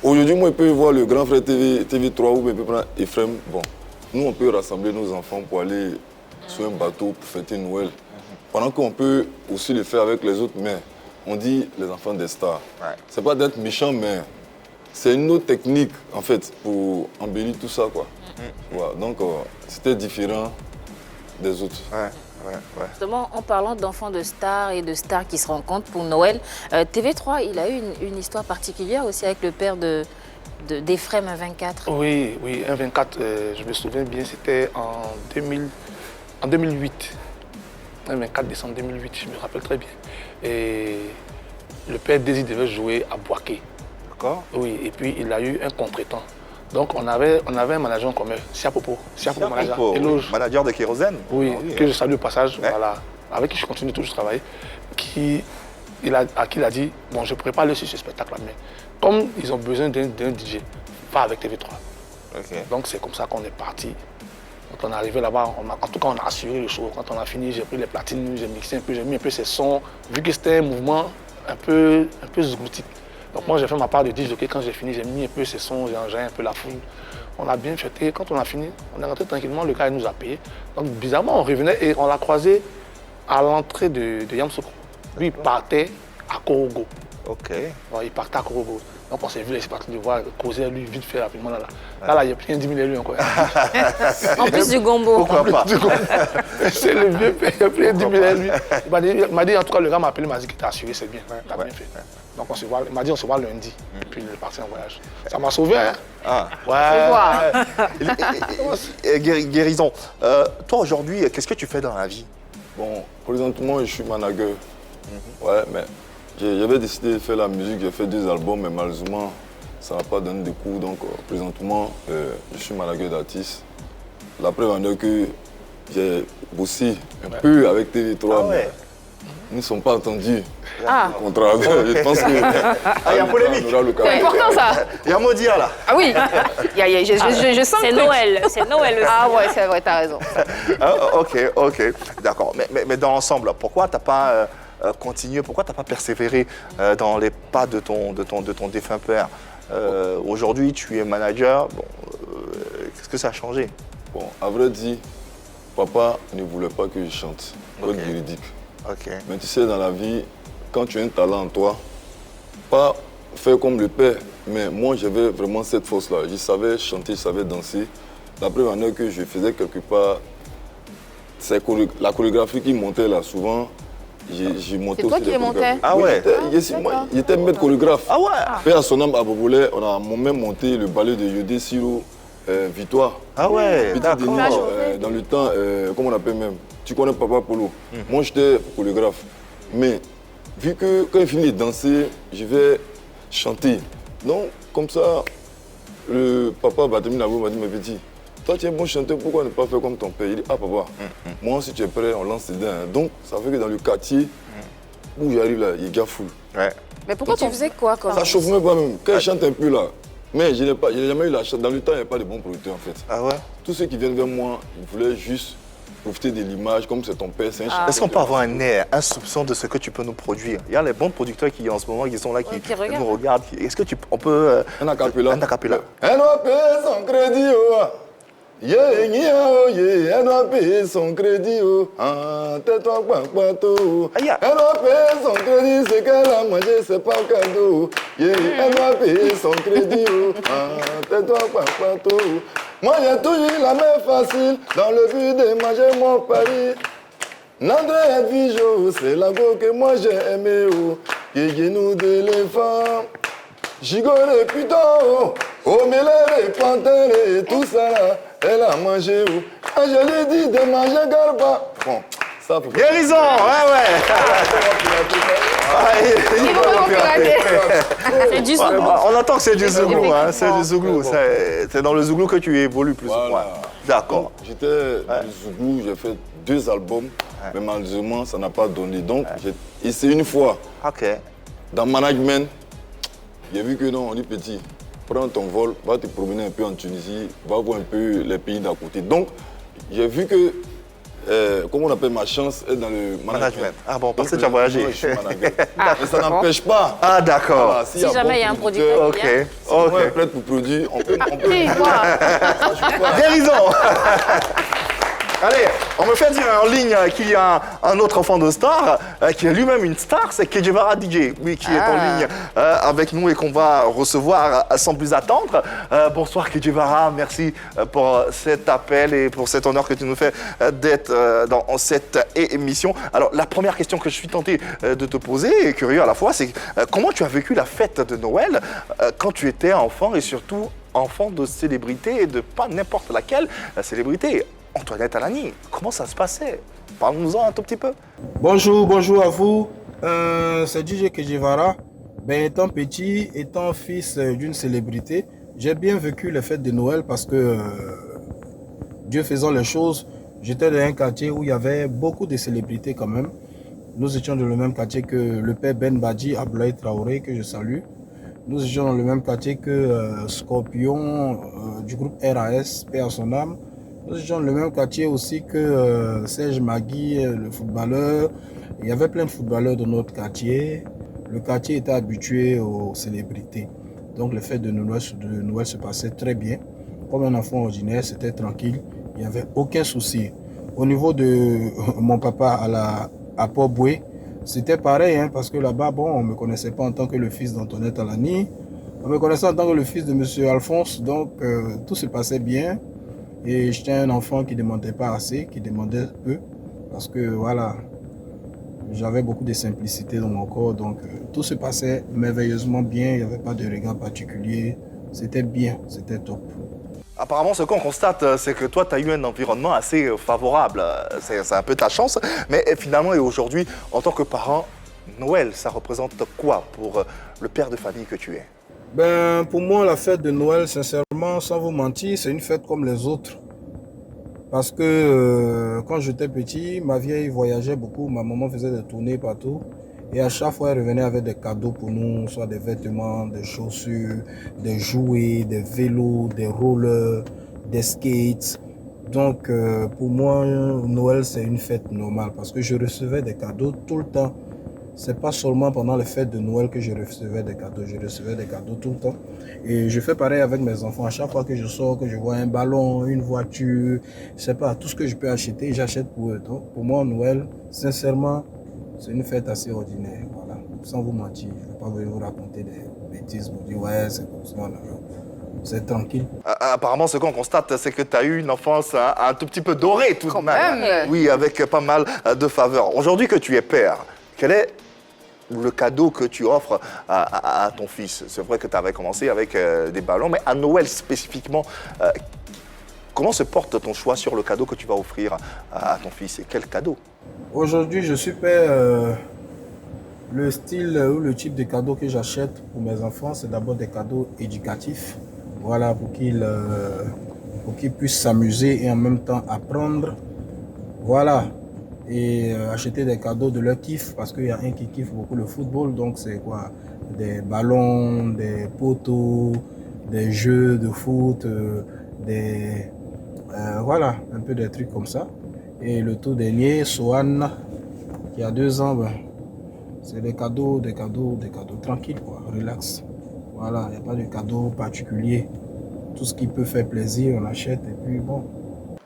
H: Aujourd'hui, moi, je peux voir le grand frère TV3 ou je peux prendre Ephraim. Bon, nous, on peut rassembler nos enfants pour aller sur un bateau pour fêter Noël. Pendant qu'on peut aussi le faire avec les autres, mais on dit les enfants des stars. Ouais. C'est pas d'être méchant, mais c'est une autre technique, en fait, pour embellir tout ça, quoi. Voilà. Donc, c'était différent des autres.
A: Ouais.
B: Justement, en parlant d'enfants de stars et de stars qui se rencontrent pour Noël, TV3, il a eu une histoire particulière aussi avec le père d'Ephrem 124.
E: Oui, 124, je me souviens bien, c'était en 2008. 24 décembre 2008, je me rappelle très bien. Et le père Désir devait jouer à Boaké.
A: D'accord.
E: Oui, et puis il a eu un contretemps. Donc on avait un manager en commun, Siapopo manager, Éloge.
A: Manager de Kérosène.
E: Oui, que je salue au passage, voilà, avec qui je continue toujours de travailler, à qui il a dit, bon, je ne pourrais pas aller sur ce spectacle-là, mais comme ils ont besoin d'un DJ, pas avec TV3.
A: Okay.
E: Donc c'est comme ça qu'on est parti. Quand on est arrivé là-bas, en tout cas on a assuré le show. Quand on a fini, j'ai pris les platines, j'ai mixé un peu, j'ai mis un peu ces sons, vu que c'était un mouvement un peu zougloutique. Donc moi j'ai fait ma part de DJ, quand j'ai fini, j'ai mis un peu ces sons, j'ai enjaillé un peu la foule. On a bien fêté, quand on a fini, on est rentré tranquillement, le gars il nous a payé. Donc bizarrement on revenait et on l'a croisé à l'entrée de Yamoussoukro. Lui il partait à Korogo.
A: Ok.
E: Ouais, il partait à Korogo. Donc on s'est vu, c'est parti de voir, causer lui vite fait rapidement là. Là, il y a plus un 10 000 lui encore.
B: En plus du gombo.
A: Pourquoi pas?
E: C'est le vieux père, il y a plus un 10 000 lui. Il m'a dit, en tout cas, le gars m'a appelé, il m'a dit qu'il t'a assuré, c'est bien. T'as bien fait. Donc il m'a dit, on se voit lundi. Et puis il est parti en voyage. Ça m'a sauvé, hein?
A: Ah.
E: Ouais.
A: Guérison, toi aujourd'hui, qu'est-ce que tu fais dans la vie?
H: Bon, présentement, je suis manager. Ouais, mais j'avais décidé de faire la musique, j'ai fait 2 albums, mais malheureusement, ça n'a pas donné de coups. Donc, présentement, je suis manager d'artiste. La preuve en est que j'ai bossé un peu avec TV3, mais ils ne sont pas entendus. Au contraire, je pense que.
A: Il y a polémique.
C: C'est important ça.
A: Il y a un mot dire là.
C: Ah oui, je sens
B: C'est
C: le truc.
B: Noël, c'est Noël aussi.
C: Ah ouais, c'est vrai, t'as raison.
A: Ok, d'accord. Mais dans l'ensemble, pourquoi t'as pas continué, pourquoi t'as pas persévéré dans les pas de ton défunt père? Aujourd'hui, tu es manager. Bon, qu'est-ce que ça a changé?
H: Bon, à vrai dire, papa ne voulait pas que je chante. Code juridique.
A: Ok.
H: Mais tu sais, dans la vie, quand tu as un talent en toi, pas faire comme le père, mais moi j'avais vraiment cette force-là. Je savais chanter, je savais danser. La preuve en est que je faisais quelque part, c'est la chorégraphie qui montait là, souvent, j'ai monté
C: C'est toi
H: aussi
C: qui les montais?
H: Ah ouais, j'étais maître chorégraphe.
A: Ah ouais.
H: Fait à son âme à Bobolé, on a même monté le ballet de Yodé Siro, Victoire.
A: Ah ouais,
H: Petit
A: d'accord.
H: Denis, dans le temps, comment on appelle même, tu connais Papa Polo. Moi j'étais chorégraphe. Mais vu que quand il finit de danser, je vais chanter. Donc comme ça, le papa Batemi Nabou m'a dit, mais petit, toi tu es bon chanteur, pourquoi ne pas faire comme ton père? Il dit, ah papa, moi si tu es prêt, on lance les dents. Donc ça fait que dans le quartier où j'arrive là, il y a full.
A: Ouais.
C: Mais pourquoi
B: Tu faisais quoi comme
H: Ça chauffe même pas même. Quand je chante un peu là, mais je n'ai jamais eu la chance. Dans le temps, il n'y avait pas de bons producteurs en fait.
A: Ah ouais.
H: Tous ceux qui viennent vers moi, ils voulaient juste profiter de l'image, comme c'est ton père, c'est un chanteur.
A: Est-ce qu'on peut avoir un air, un soupçon de ce que tu peux nous produire? Il y a les bons producteurs qui en ce moment, qui sont là, qui nous regardent. Est-ce que on peut...
H: Un acapella.
A: Un acapella.
H: Elle doit payer son crédit, oh. Elle doit payer son crédit, oh. Ah, tais-toi, papato.
A: Aïe.
H: Elle doit payer son crédit, c'est qu'elle a mangé, c'est pas cadeau. Elle doit payer son crédit, oh. Ah, tais-toi, papato. Moi, j'ai toujours la main facile dans le but de manger mon pari. Nandré et Vijo, c'est la go que moi j'ai aimé, oh. Nous d'éléphants. Gigole putain, oh, mais les panthères et tout ça là, elle a mangé où? Ah, je lui ai dit de manger garba. Bon, ça faut pas.
A: Guérison, ouais.
B: C'est du Zouglou.
A: On entend que c'est du Zouglou, hein, c'est du Zouglou. C'est dans le Zouglou que tu évolues plus ou moins.
H: Voilà.
A: D'accord.
H: J'étais du Zouglou, j'ai fait 2 albums, mais malheureusement ça n'a pas donné. Donc j'ai essayé une fois.
A: Ok.
H: Dans management, j'ai vu que non, on dit petit, prends ton vol, va te promener un peu en Tunisie, va voir un peu les pays d'à côté. Donc, j'ai vu que, comment on appelle, ma chance est dans le management.
A: Ah bon, parce que tu as voyagé.
H: Je suis manager. Mais ça n'empêche pas.
A: Ah d'accord.
H: Voilà,
B: Si jamais il y a un producteur qui vient.
H: Si on est prêt pour produire, on peut.
C: Si, quoi.
A: Guérison. Allez, On me fait dire en ligne qu'il y a un autre enfant de star, qui est lui-même une star, c'est Kedjevara DJ, oui, qui est en ligne avec nous et qu'on va recevoir sans plus attendre. Bonsoir Kedjevara, merci pour cet appel et pour cet honneur que tu nous fais d'être dans cette émission. Alors, la première question que je suis tenté de te poser, et curieux à la fois, c'est comment tu as vécu la fête de Noël quand tu étais enfant et surtout enfant de célébrité et de pas n'importe laquelle célébrité. Antoinette Alani, comment ça se passait? Parle-nous-en un tout petit peu.
I: Bonjour à vous. C'est DJ Kedjevara. Étant petit, étant fils d'une célébrité, j'ai bien vécu les fêtes de Noël parce que Dieu faisant les choses, j'étais dans un quartier où il y avait beaucoup de célébrités quand même. Nous étions dans le même quartier que le père Ben Badji Abdoulaye Traoré, que je salue. Nous étions dans le même quartier que Scorpion du groupe RAS, paix à son âme. Nous étions dans le même quartier aussi que Serge Magui, le footballeur. Il y avait plein de footballeurs dans notre quartier. Le quartier était habitué aux célébrités. Donc les fêtes de Noël se passaient très bien. Comme un enfant ordinaire, c'était tranquille. Il n'y avait aucun souci. Au niveau de mon papa à Port-Boué, c'était pareil, hein, parce que là-bas, on ne me connaissait pas en tant que le fils d'Antoinette Alani. On me connaissait en tant que le fils de M. Alphonse. Donc tout se passait bien. Et j'étais un enfant qui ne demandait pas assez, qui demandait peu, parce que voilà, j'avais beaucoup de simplicité dans mon corps, donc tout se passait merveilleusement bien, il n'y avait pas de regard particulier, c'était bien, c'était top.
A: Apparemment, ce qu'on constate, c'est que toi, tu as eu un environnement assez favorable, c'est un peu ta chance, mais finalement, et aujourd'hui, en tant que parent, Noël, ça représente quoi pour le père de famille que tu es?
I: Pour moi, la fête de Noël, sincèrement, sans vous mentir, c'est une fête comme les autres. Parce que quand j'étais petit, ma vieille voyageait beaucoup, ma maman faisait des tournées partout. Et à chaque fois, elle revenait avec des cadeaux pour nous, soit des vêtements, des chaussures, des jouets, des vélos, des rollers, des skates. Donc pour moi, Noël, c'est une fête normale parce que je recevais des cadeaux tout le temps. C'est pas seulement pendant les fêtes de Noël que je recevais des cadeaux, je recevais des cadeaux tout le temps. Et je fais pareil avec mes enfants. À chaque fois que je sors, que je vois un ballon, une voiture, je sais pas, tout ce que je peux acheter, j'achète pour eux. Donc, pour moi, Noël, sincèrement, c'est une fête assez ordinaire. Voilà. Sans vous mentir, je ne vais pas vous raconter des bêtises, vous dire ouais, c'est comme ça. C'est tranquille.
A: Apparemment, ce qu'on constate, c'est que tu as eu une enfance un tout petit peu dorée tout de même. Oui, avec pas mal de faveurs. Aujourd'hui que tu es père, quel est le cadeau que tu offres à ton fils? C'est vrai que tu avais commencé avec des ballons, mais à Noël spécifiquement, comment se porte ton choix sur le cadeau que tu vas offrir à ton fils? Et quel cadeau?
I: Aujourd'hui, je suis père. Le style ou le type de cadeau que j'achète pour mes enfants, c'est d'abord des cadeaux éducatifs. Voilà, pour qu'ils puissent s'amuser et en même temps apprendre. Voilà. Et acheter des cadeaux de leur kiff, parce qu'il y a un qui kiffe beaucoup le football, donc c'est quoi? Des ballons, des poteaux, des jeux de foot, voilà, un peu des trucs comme ça. Et le tout dernier, Sohan, qui a 2 ans, c'est des cadeaux tranquilles, quoi, relax. Voilà, il n'y a pas de cadeaux particuliers. Tout ce qui peut faire plaisir, on achète et puis bon.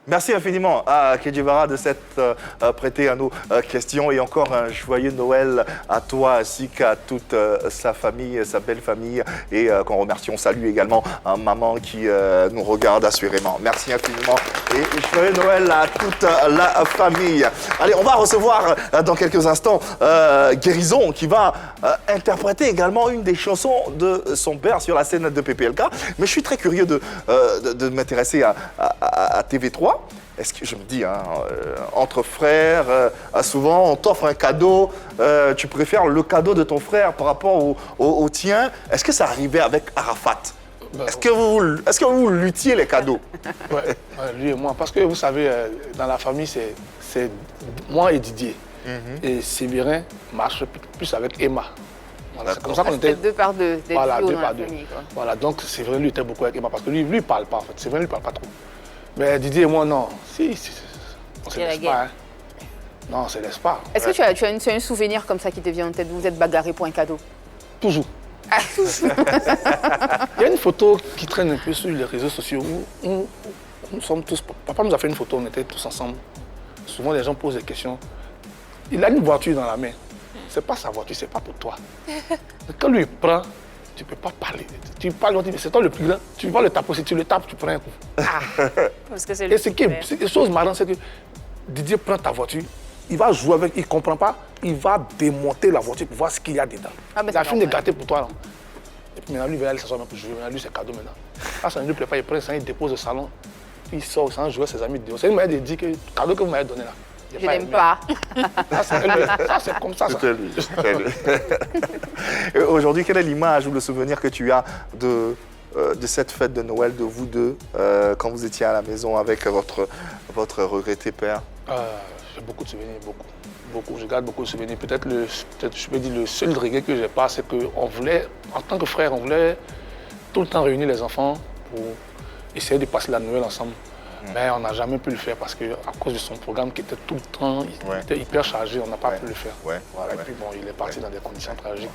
A: Merci infiniment à Kedjevara de s'être prêté à nos questions et encore un joyeux Noël à toi ainsi qu'à toute sa famille, sa belle famille et qu'on remercie. On salue également maman qui nous regarde assurément. Merci infiniment et joyeux Noël à toute la famille. Allez, on va recevoir dans quelques instants Guérison qui va interpréter également une des chansons de son père sur la scène de PPLK. Mais je suis très curieux de m'intéresser à TV3. Est-ce que je me dis, entre frères, souvent on t'offre un cadeau, tu préfères le cadeau de ton frère par rapport au tien. Est-ce que ça arrivait avec Arafat? Est-ce que vous luttiez les cadeaux?
E: Ouais, lui et moi. Parce que vous savez, dans la famille, c'est moi et Didier. Et Séverin marche plus avec Emma. Voilà, c'est comme ça qu'on était
C: 2 par 2.
E: Voilà, 2 par 2. Voilà, donc Séverin lui était beaucoup avec Emma parce que lui ne parle pas en fait. Séverin lui parle pas trop. Mais Didier et moi, non. Si, on se laisse pas. Hein. Non, on se laisse pas.
C: Est-ce que tu as un souvenir comme ça qui te vient en tête où vous êtes bagarré pour un cadeau?
E: Toujours. Il y a une photo qui traîne un peu sur les réseaux sociaux où nous sommes tous... Papa nous a fait une photo, on était tous ensemble. souvent les gens posent des questions. Il a une voiture dans la main. C'est pas sa voiture, c'est pas pour toi. Mais quand lui il prend, tu peux pas parler. Tu parles, on dit, mais c'est toi le plus grand. Tu vas le taper, si tu le tapes, tu prends un coup.
B: Parce que c'est
E: Et c'est une chose marrante, c'est que Didier prend ta voiture, il va jouer avec, il comprend pas, il va démonter la voiture pour voir ce qu'il y a dedans. Il a fini de gâter pour toi. Là. Et puis maintenant, lui, il va aller s'asseoir pour jouer. Maintenant, lui, c'est cadeau maintenant. Quand ça ne lui plaît pas, il prend ça, il dépose au salon, puis il sort sans jouer avec ses amis dehors. C'est une manière de dire que le cadeau que vous m'avez donné là.
C: Je n'aime pas.
E: Ça, c'est comme ça.
A: C'était lui. Aujourd'hui, quelle est l'image ou le souvenir que tu as de cette fête de Noël, de vous deux, quand vous étiez à la maison avec votre regretté père?
E: J'ai beaucoup de souvenirs, beaucoup. Je garde beaucoup de souvenirs. Peut-être, je peux dire, le seul regret que j'ai pas, c'est qu'on voulait, en tant que frère, on voulait tout le temps réunir les enfants pour essayer de passer la Noël ensemble. Mais on n'a jamais pu le faire parce qu'à cause de son programme qui était tout le temps, il était hyper chargé, on n'a pas pu le faire. Et puis bon, il est parti dans des conditions tragiques,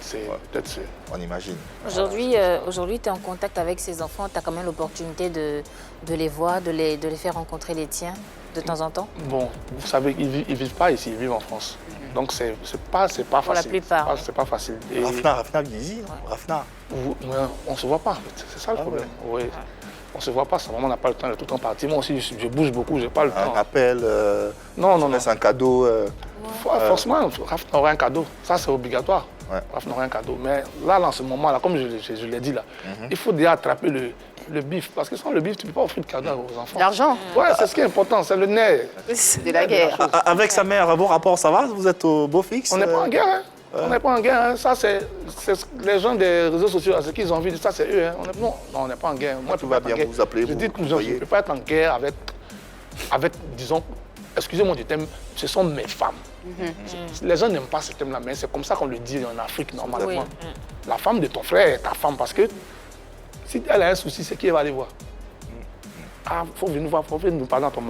E: peut-être.
A: On imagine.
B: Aujourd'hui, tu es en contact avec ces enfants, tu as quand même l'opportunité de les voir, de les faire rencontrer les tiens de temps en temps?
E: Bon, vous savez, ils ne vivent pas ici, ils vivent en France. Donc c'est pas facile.
B: Pour la plupart.
E: C'est pas facile.
A: Et Rafna Gizi, Rafna.
E: On ne se voit pas en fait, c'est ça le problème. Oui. On ne se voit pas, sa maman n'a pas le temps de tout le temps partir. Moi aussi, je bouge beaucoup, je n'ai pas le temps.
A: Un appel,
E: non.
A: C'est un cadeau.
E: Forcément, Rafna aurait un cadeau. Ça, c'est obligatoire. Rafna aurait un cadeau. Mais là, en ce moment-là, comme je l'ai dit là, il faut déjà attraper le bif. Parce que sans le bif, tu ne peux pas offrir de cadeau aux enfants.
C: L'argent.
E: Ouais, c'est ce qui est important, c'est le nerf.
C: C'est la guerre.
A: Avec sa mère, vos rapports, ça va? Vous êtes au beau fixe?
E: On n'est pas en guerre, hein. On n'est pas en guerre, hein. Ça c'est les gens des réseaux sociaux, ce qu'ils ont envie de ça, c'est eux. Hein. On n'est pas en guerre. Moi,
A: tout va bien, vous appelez.
E: Je dis toujours, je ne peux pas être en guerre avec disons, excusez-moi du thème, ce sont mes femmes. Les gens n'aiment pas ce thème-là, mais c'est comme ça qu'on le dit en Afrique normalement. Oui. La femme de ton frère est ta femme parce que si elle a un souci, c'est qui va aller voir. Ah, il faut venir voir, il faut venir nous parler à ton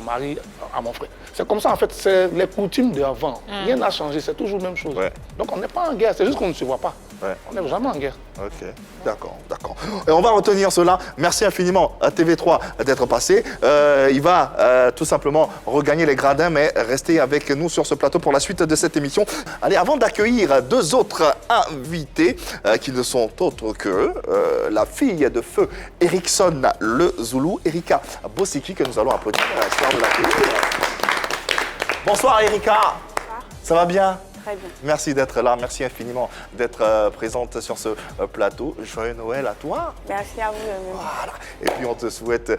E: mari, à mon frère. C'est comme ça, en fait, c'est les coutumes d'avant. Rien n'a changé, c'est toujours la même chose. Donc on n'est pas en guerre, c'est juste qu'on ne se voit pas. On n'est jamais en guerre.
A: Ok, d'accord. Et on va retenir cela. Merci infiniment à TV3 d'être passé. Il va tout simplement regagner les gradins, mais restez avec nous sur ce plateau pour la suite de cette émission. Allez, avant d'accueillir deux autres invités qui ne sont autres que la fille de feu Erickson le Zoulou, Erika Bossiki, que nous allons applaudir à l'histoire de l'accueillir. Bonsoir Erika. Bonsoir. Ça va bien?
J: Très bien.
A: Merci d'être là, merci infiniment d'être présente sur ce plateau. Joyeux Noël à toi.
J: Merci à vous.
A: Voilà. Et puis on te souhaite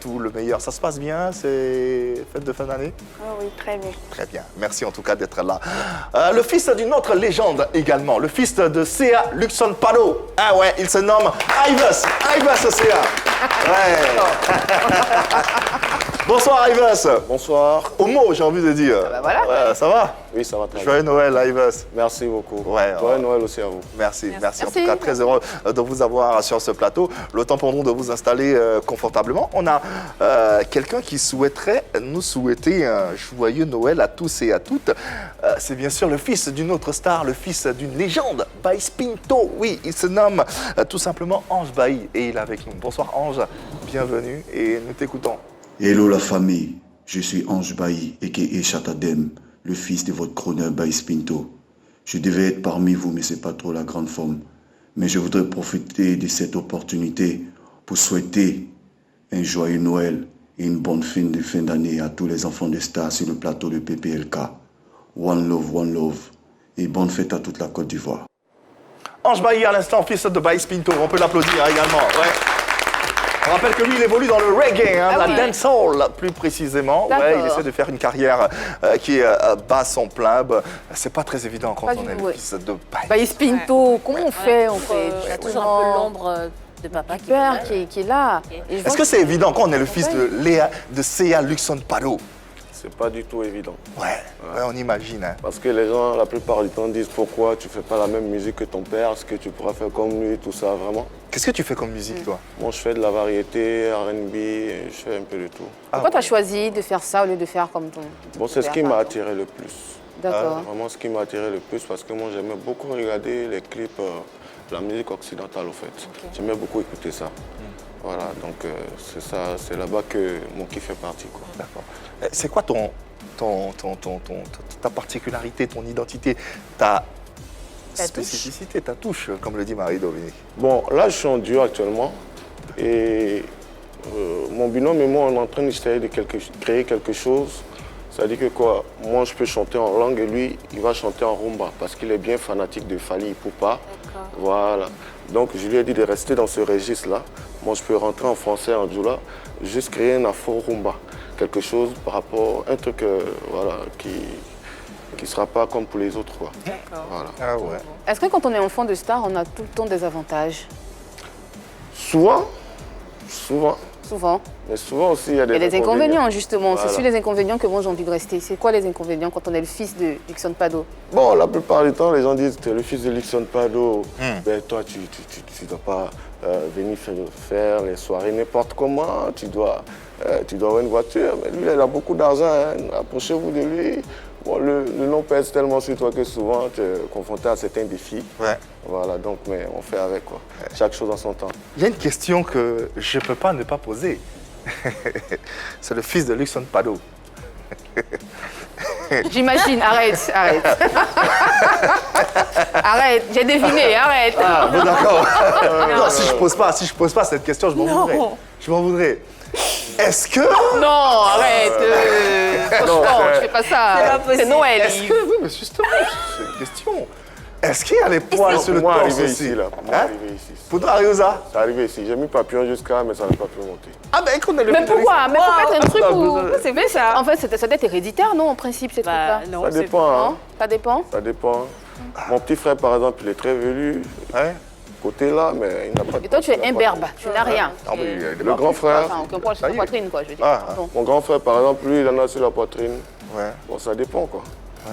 A: tout le meilleur. Ça se passe bien, ces fêtes de fin d'année?
J: Oui, très bien.
A: Très bien. Merci en tout cas d'être là. Le fils d'une autre légende également, le fils de Sea Luxon Palo. Ah ouais, il se nomme Ivus. Ivus Sea. Ouais. Bonsoir Ivus.
K: Bonsoir.
A: Homo, j'ai envie de dire.
C: Ah bah voilà.
A: Ouais, ça va?
K: Oui, ça va très bien.
A: Joyeux Noël Ivus.
K: Merci beaucoup.
A: Ouais,
K: Joyeux Noël aussi à vous.
A: Merci. En tout cas, très heureux de vous avoir sur ce plateau. Le temps pour nous de vous installer confortablement. On a quelqu'un qui souhaiterait nous souhaiter un joyeux Noël à tous et à toutes. C'est bien sûr le fils d'une autre star, le fils d'une légende, Baïs Pinto. Oui, il se nomme tout simplement Ange Bailly et il est avec nous. Bonsoir Ange, bienvenue et nous t'écoutons.
L: Hello la famille, je suis Ange Bailly, a.k.a. Chatadem, le fils de votre chroneur Baïs Pinto. Je devais être parmi vous, mais c'est pas trop la grande forme. Mais je voudrais profiter de cette opportunité pour souhaiter un joyeux Noël et une bonne fin d'année à tous les enfants de Star sur le plateau de PPLK. One love, et bonne fête à toute la Côte d'Ivoire.
A: Ange Bailly à l'instant, fils de Baïs Pinto, on peut l'applaudir également. Ouais. On rappelle que lui, il évolue dans le reggae, la dancehall plus précisément. Ouais, il essaie de faire une carrière qui bat son plein. C'est pas très évident quand on est le fils de
C: Baïs Pinto. Comment on fait?
B: Il y a toujours un peu l'ombre de papa
C: qui est là.
A: Est-ce que c'est évident quand on est le fils de Sea Luxon Palo?
K: C'est pas du tout évident.
A: Ouais, on imagine. Hein.
K: Parce que les gens, la plupart du temps, disent pourquoi tu fais pas la même musique que ton père, ce que tu pourras faire comme lui, tout ça, vraiment.
A: Qu'est-ce que tu fais comme musique, toi?
K: Moi, je fais de la variété, R&B, je fais un peu de tout.
C: Pourquoi tu as choisi de faire ça au lieu de faire comme ton
K: Bon, c'est ce qui m'a attiré le plus.
C: D'accord.
K: Vraiment ce qui m'a attiré le plus, parce que moi, j'aimais beaucoup regarder les clips, la musique occidentale, au fait. Okay. J'aimais beaucoup écouter ça. Voilà, donc c'est ça, c'est là-bas que mon kiff fait partie.
A: D'accord. C'est quoi ta particularité, ton identité, ta spécificité, ta touche, comme le dit Marie-Dominique?
K: Bon, là, je suis en duo actuellement. Et mon binôme et moi, on est en train d'essayer de créer quelque chose. C'est-à-dire que quoi, moi, je peux chanter en langue et lui, il va chanter en rumba parce qu'il est bien fanatique de Fally Ipupa. Voilà. Donc, je lui ai dit de rester dans ce registre-là. Moi, je peux rentrer en français, en djoula, juste créer un afro-rumba. Quelque chose par rapport à un truc voilà, qui ne sera pas comme pour les autres. Quoi. Voilà.
A: Ah ouais.
C: Est-ce que quand on est enfant de star, on a tout le temps des avantages?
K: Souvent.
C: Souvent.
K: Mais souvent aussi, il y a des
C: inconvénients, justement.
K: Voilà.
C: C'est sur les inconvénients que moi j'ai envie de rester. C'est quoi les inconvénients quand on est le fils de Luxon Pado?
K: Bon, la plupart du temps, les gens disent tu es le fils de Luxon Pado. Ben, toi, tu ne dois pas venir faire les soirées n'importe comment. Tu dois avoir une voiture. Mais lui, il a beaucoup d'argent. Hein. Approchez-vous de lui. Bon, le nom pèse tellement sur toi que souvent, tu es confronté à certains défis.
A: Ouais.
K: Voilà, donc, mais on fait avec, quoi. Chaque chose en son temps.
A: Il y a une question que je ne peux pas ne pas poser. C'est le fils de Luxon Pado.
C: J'imagine, arrête. Arrête, j'ai deviné, arrête.
A: Ah, bon, d'accord. Non, si je pose pas cette question, je m'en voudrais. Je m'en voudrais. Est-ce que...
C: Non, arrête. Franchement, je fais pas ça. C'est Noël.
A: Est-ce que... Oui, mais justement, c'est une question. Est-ce qu'il y a les poils sur le torse aussi
K: ici, là. Pour moi, arrivé ici.
A: Pour toi, arriver ça?
K: C'est arrivé ici. J'ai mis papillon jusqu'à, mais ça n'a pas pu monter.
A: Ah ben, qu'on a le...
C: Mais pourquoi? Mais faut mettre un truc où... C'est vrai ça. En fait, ça doit être héréditaire, non, en principe, ces trucs-là?
B: Non,
K: ça dépend, hein.
C: Ça dépend?
K: Ça dépend. Mon petit frère, par exemple, il est très velu.
A: Ouais.
K: Côté là, mais il n'a pas de...
C: Et toi, tu es imberbe, tu n'as rien.
A: Ah, mais
K: le grand frère...
C: Enfin, aucun poil sur la poitrine, quoi, je veux dire.
A: Ah,
K: mon grand frère, par exemple, lui, il en a sur la poitrine.
A: Ouais.
K: Bon, ça dépend, quoi.
A: Ouais.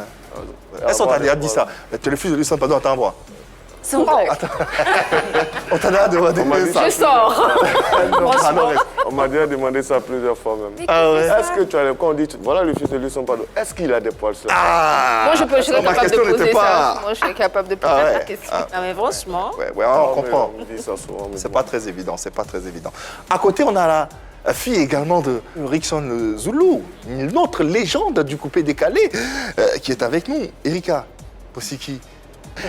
A: Est-ce qu'on t'a déjà dit ça? Tu es le fils de Luxon Pado, attends, moi.
C: C'est vrai.
A: On t'a déjà demandé ça.
C: Je sors.
K: On m'a déjà demandé ça plusieurs fois même.
A: Ah ouais.
K: Est-ce que tu as... Quand on dit, voilà le fils de Luxon Pado, est-ce qu'il a des poils sur la poitrine?
A: Ah.
C: Moi, je serais
A: Ma
C: capable de
A: question
C: poser
A: n'était
C: ça.
A: pas...
C: Moi, je serais capable de poser la question.
B: Ah, mais franchement...
A: Ouais, on comprend.
K: On me dit ça souvent.
A: C'est pas très évident, c'est pas très évident. À côté, on a la fille également de Rickson Zulu, une autre légende du coupé décalé, qui est avec nous, Erika Posiki.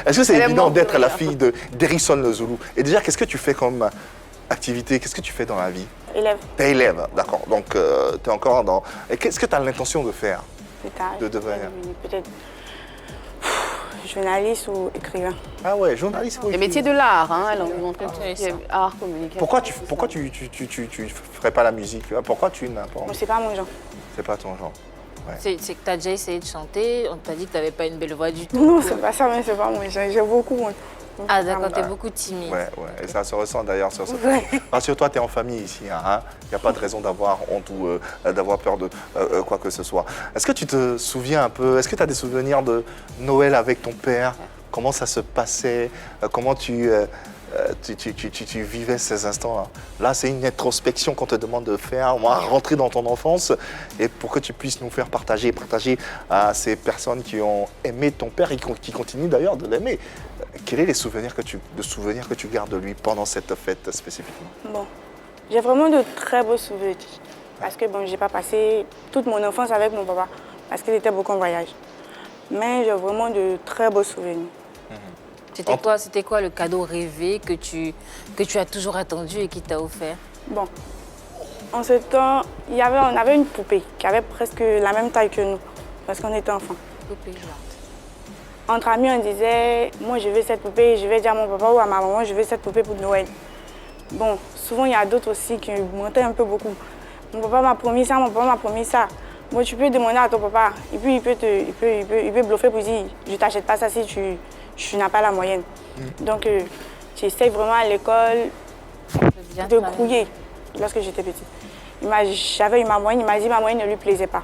A: Est-ce que c'est évident d'être la fille d'Erickson Zulu? Et déjà, qu'est-ce que tu fais comme activité? Qu'est-ce que tu fais dans la vie?
J: Élève.
A: T'es élève, d'accord. Donc, tu es encore dans... Et qu'est-ce que tu as l'intention de faire? De devenir?
J: Peut-être journaliste ou écrivain.
A: Ah ouais, journaliste ou
C: Les métiers de l'art, hein, art, communication.
A: Pourquoi tu ferais pas la musique? Pourquoi tu n'as pas...
J: C'est pas mon genre.
A: C'est pas ton genre. Ouais.
B: C'est que tu as déjà essayé de chanter, on t'a dit que tu n'avais pas une belle voix du tout.
J: Non, c'est pas ça, mais c'est pas mon genre. J'ai beaucoup honte.
B: Ah d'accord, tu es beaucoup timide.
A: Ouais, et ça se ressent d'ailleurs sur ce point. Rassure-toi, tu es en famille ici, hein. Il n'y a pas de raison d'avoir honte ou d'avoir peur de quoi que ce soit. Est-ce que tu te souviens un peu, est-ce que tu as des souvenirs de Noël avec ton père? Comment ça se passait? Comment tu vivais ces instants-là? Là, c'est une introspection qu'on te demande de faire, rentrer dans ton enfance, et pour que tu puisses nous faire partager à ces personnes qui ont aimé ton père et qui continuent d'ailleurs de l'aimer. Quels sont les souvenirs que tu gardes de lui pendant cette fête spécifiquement?
J: Bon, j'ai vraiment de très beaux souvenirs. Parce que bon, j'ai pas passé toute mon enfance avec mon papa, parce qu'il était beaucoup en voyage. Mais j'ai vraiment de très beaux souvenirs.
B: C'était quoi le cadeau rêvé que tu as toujours attendu et qui t'a offert?
J: Bon, en ce temps, on avait une poupée qui avait presque la même taille que nous, parce qu'on était enfants.
B: Poupée géante.
J: Entre amis, on disait, moi je veux cette poupée, je vais dire à mon papa ou à ma maman, je veux cette poupée pour Noël. Bon, souvent il y a d'autres aussi qui mentaient un peu beaucoup. Mon papa m'a promis ça, mon papa m'a promis ça. Moi, tu peux demander à ton papa, et puis il peut bluffer pour dire, je t'achète pas ça si tu n'as pas la moyenne. Donc, j'essaie vraiment à l'école de brouiller lorsque j'étais petite. J'avais eu ma moyenne, il m'a dit ma moyenne ne lui plaisait pas.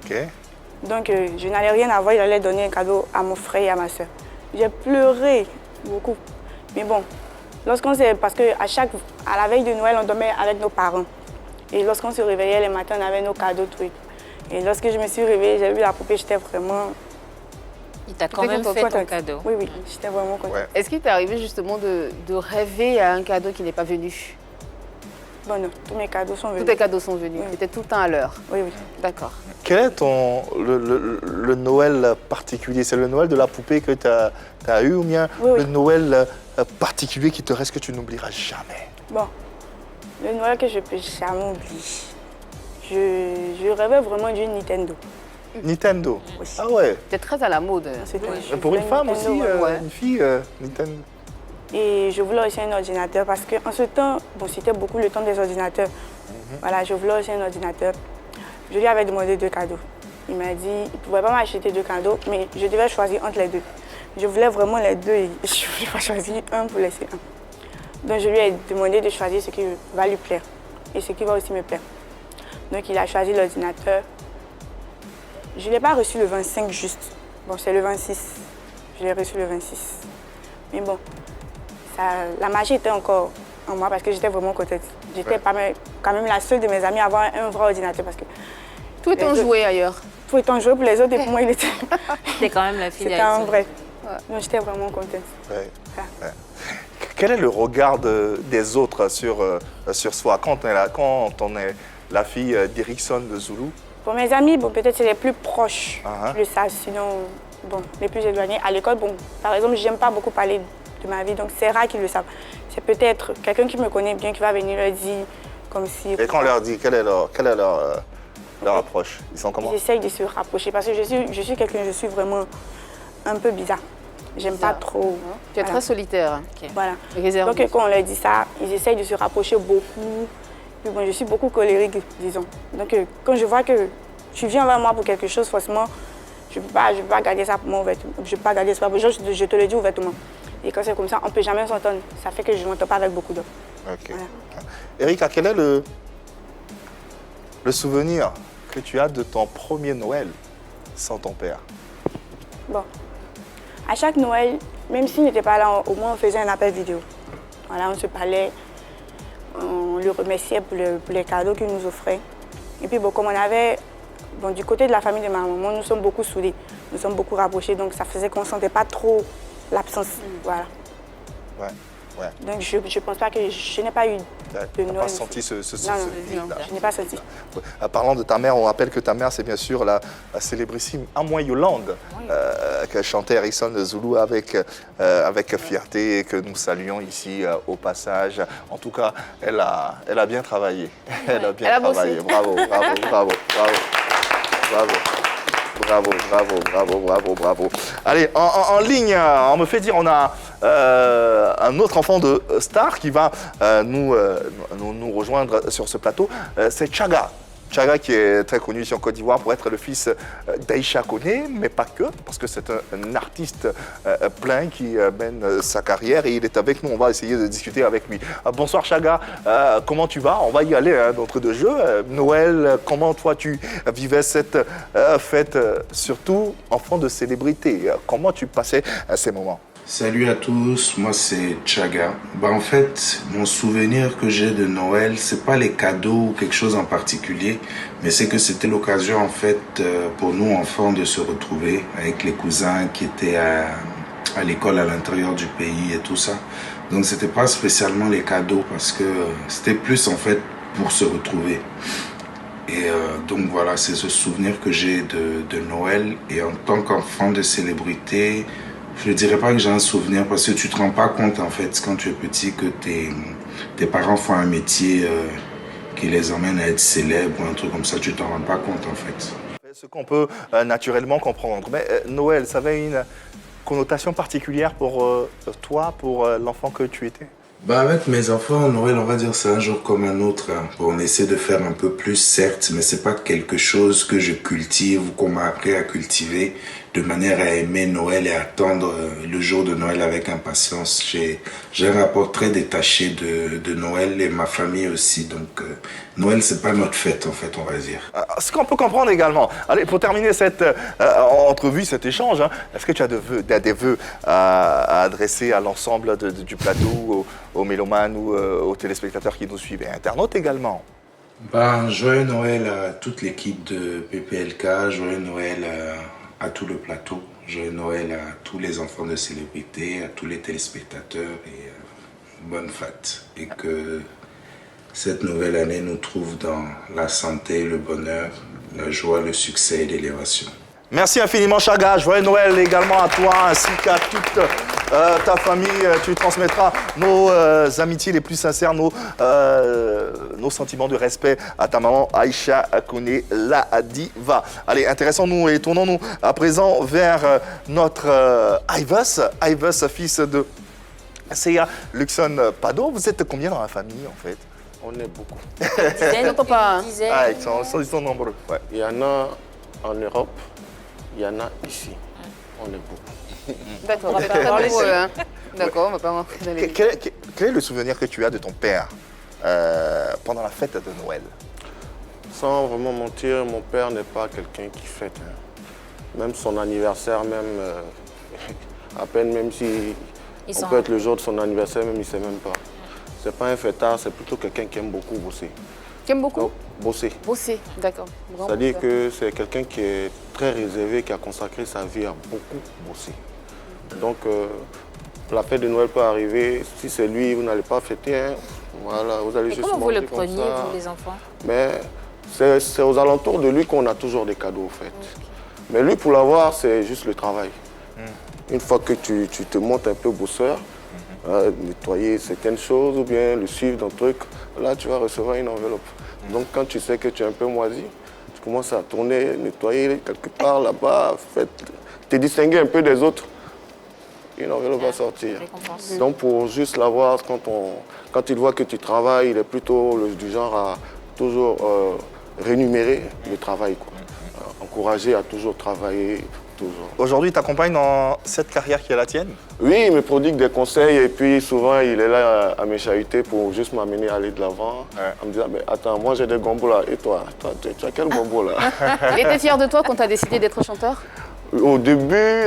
A: Okay.
J: Donc, je n'allais rien avoir, il allait donner un cadeau à mon frère et à ma soeur. J'ai pleuré beaucoup. Mais bon, parce qu'à la veille de Noël, on dormait avec nos parents. Et lorsqu'on se réveillait les matins, on avait nos cadeaux, trucs. Et lorsque je me suis réveillée, j'ai vu la poupée, j'étais vraiment...
B: Il t'a quand même fait ton cadeau.
J: Oui, j'étais vraiment contente.
C: Ouais. Est-ce qu'il t'est arrivé justement de rêver à un cadeau qui n'est pas venu?
J: Bon, non, tous mes cadeaux sont venus.
C: Tous tes cadeaux sont venus.
J: Oui.
C: Tu étais tout le temps à l'heure.
J: Oui, oui.
C: D'accord.
A: Quel est le Noël particulier? C'est le Noël de la poupée que tu as eu ou bien le Noël particulier qui te reste que tu n'oublieras jamais?
J: Bon, le Noël que je ne peux jamais oublier. Je rêvais vraiment d'une Nintendo.
A: Nintendo?
J: Oui.
A: Ah ouais?
C: C'était très à la mode.
A: Pour une femme aussi,
C: ouais.
A: une fille, Nintendo.
J: Et je voulais aussi un ordinateur parce qu'en ce temps, bon, c'était beaucoup le temps des ordinateurs. Voilà, je voulais aussi un ordinateur. Je lui avais demandé 2 cadeaux. Il m'a dit qu'il ne pouvait pas m'acheter 2 cadeaux, mais je devais choisir entre les 2. Je voulais vraiment les 2 et je ne voulais pas choisir un pour laisser un. Donc je lui ai demandé de choisir ce qui va lui plaire et ce qui va aussi me plaire. Donc il a choisi l'ordinateur. Je ne l'ai pas reçu le 25 juste. Bon, c'est le 26. Je l'ai reçu le 26. Mais bon, la magie était encore en moi parce que j'étais vraiment contente. J'étais quand même la seule de mes amies à avoir un vrai ordinateur parce que...
C: Tout étant joué ailleurs.
J: Tout étant joué pour les autres et pour moi, il était...
B: C'était quand même la fille
J: C'était un vrai. Donc j'étais vraiment contente.
A: Ouais. Ouais. Quel est le regard des autres sur soi quand on est la fille d'Erickson de Zulu?
J: Pour mes amis, bon, peut-être c'est les plus proches qui le savent, sinon bon, les plus éloignés. À l'école, bon, par exemple, j'aime pas beaucoup parler de ma vie, donc c'est rare qu'ils le savent. C'est peut-être quelqu'un qui me connaît bien qui va venir leur dire comme si...
A: Et quand on leur dit, quelle est leur approche? Ils sont comment?
J: Ils essayent de se rapprocher parce que je suis quelqu'un, je suis vraiment un peu bizarre. J'aime pas trop.
C: Tu es très solitaire.
J: Okay. Voilà. Donc quand on leur dit ça, ils essayent de se rapprocher beaucoup. Puis bon, je suis beaucoup colérique, disons. Donc quand je vois que tu viens vers moi pour quelque chose, forcément, je ne peux pas garder ça pour moi ouvertement. Je ne peux pas garder ça pour moi. Je te le dis ouvertement. Et quand c'est comme ça, on ne peut jamais s'entendre. Ça fait que je ne m'entends pas avec beaucoup d'hommes.
A: Ok. Voilà. Erika, quel est le souvenir que tu as de ton premier Noël sans ton père?
J: Bon, à chaque Noël, même s'il n'était pas là, au moins on faisait un appel vidéo. Voilà, on se parlait, on le remerciait pour les cadeaux qu'il nous offrait. Et puis bon, comme on avait, bon, du côté de la famille de ma maman, nous sommes beaucoup soudés, nous sommes beaucoup rapprochés, donc ça faisait qu'on ne sentait pas trop l'absence. Voilà.
A: Ouais. Ouais.
J: Donc je ne pense pas que je n'ai pas eu de Noël.
A: Pas senti ce
J: non, je n'ai pas senti.
A: Ouais. Parlant de ta mère, on rappelle que ta mère, c'est bien sûr la célébrissime Amoy Yolande, que chantait Erickson de Zulu avec fierté et que nous saluons ici au passage. En tout cas, elle a bien travaillé. Elle a bien travaillé. Bravo. Bravo. Allez, en ligne, on me fait dire, on a un autre enfant de star qui va nous rejoindre sur ce plateau. C'est Tchaga. Tchaga qui est très connu ici en Côte d'Ivoire pour être le fils d'Aïcha Koné, mais pas que, parce que c'est un artiste plein qui mène sa carrière et il est avec nous. On va essayer de discuter avec lui. Bonsoir Tchaga, comment tu vas? On va y aller d'entre deux jeux. Noël, comment toi tu vivais cette fête, surtout enfant de célébrité? Comment tu passais ces moments?
M: Salut à tous, moi c'est Tchaga. En fait, mon souvenir que j'ai de Noël, c'est pas les cadeaux ou quelque chose en particulier, mais c'est que c'était l'occasion en fait pour nous enfants de se retrouver avec les cousins qui étaient à l'école à l'intérieur du pays et tout ça. Donc c'était pas spécialement les cadeaux parce que c'était plus en fait pour se retrouver. Et donc voilà, c'est ce souvenir que j'ai de Noël. Et en tant qu'enfant de célébrité, je ne dirais pas que j'ai un souvenir parce que tu ne te rends pas compte en fait quand tu es petit que tes parents font un métier qui les emmène à être célèbres ou un truc comme ça, tu ne t'en rends pas compte en fait.
A: Ce qu'on peut naturellement comprendre. Mais Noël, ça avait une connotation particulière pour toi, pour l'enfant que tu étais?
M: Avec mes enfants, Noël, on va dire c'est un jour comme un autre. On essaie de faire un peu plus, certes, mais c'est pas quelque chose que je cultive ou qu'on m'a appris à cultiver de manière à aimer Noël et attendre le jour de Noël avec impatience. J'ai un rapport très détaché de Noël et ma famille aussi. Donc Noël, c'est pas notre fête en fait, on va dire.
A: Ce qu'on peut comprendre également. Allez, pour terminer cette entrevue, cet échange, est-ce que tu as des vœux à adresser à l'ensemble du plateau, aux mélomanes ou aux téléspectateurs qui nous suivent et internautes également?
M: Joyeux Noël à toute l'équipe de PPLK, joyeux Noël à tout le plateau, joyeux Noël à tous les enfants de célébrité, à tous les téléspectateurs et bonne fête. Et que cette nouvelle année nous trouve dans la santé, le bonheur, la joie, le succès et l'élévation.
A: Merci infiniment, Chaga. Joyeux Noël également à toi ainsi qu'à toute ta famille. Tu transmettras nos amitiés les plus sincères, nos sentiments de respect à ta maman Aïcha Kone, la diva. Allez, intéressons-nous et tournons-nous à présent vers notre Ivus, fils de Seya Luxon Pado. Vous êtes combien dans la famille en fait?
K: On est beaucoup.
A: Ils sont nombreux. Ouais.
K: Il y en a en Europe. Il y en a ici. On est beaucoup.
C: D'accord, on va pas parler de hein. D'accord, on va pas rentrer dans les...
A: Quel est le souvenir que tu as de ton père pendant la fête de Noël?
K: Sans vraiment mentir, mon père n'est pas quelqu'un qui fête. Hein. Même son anniversaire, même à peine, même si on peut être le jour de son anniversaire, même il ne sait même pas. C'est pas un fêtard, c'est plutôt quelqu'un qui aime beaucoup bosser.
C: Qui aime beaucoup?
K: Donc, bosser.
C: Bosser, d'accord.
K: C'est-à-dire que c'est quelqu'un qui est très réservé, qui a consacré sa vie à beaucoup bosser. Donc, la fête de Noël peut arriver. Si c'est lui, vous n'allez pas fêter. Hein. Voilà, vous allez juste manger comme ça.
B: Comment vous le preniez, vous, les enfants?
K: Mais c'est aux alentours de lui qu'on a toujours des cadeaux, en fait. Okay. Mais lui, pour l'avoir, c'est juste le travail. Une fois que tu te montes un peu bosseur, nettoyer certaines choses ou bien le suivre dans le truc, là, tu vas recevoir une enveloppe. Donc, quand tu sais que tu es un peu moisi, tu commences à tourner, nettoyer quelque part là-bas, te distinguer un peu des autres. Une enveloppe va sortir. Donc, pour juste l'avoir, quand il voit que tu travailles, il est plutôt du genre à toujours rémunérer le travail, quoi. Encourager à toujours travailler.
A: Aujourd'hui, tu t'accompagnes dans cette carrière qui est la tienne?
K: Oui, il me prodigue des conseils et puis souvent il est là à me chahuter pour juste m'amener à aller de l'avant. En me disant, mais attends, moi j'ai des gombos là, et toi tu as quel gombo là?
C: Il était fier de toi quand tu as décidé d'être chanteur?
K: Au début,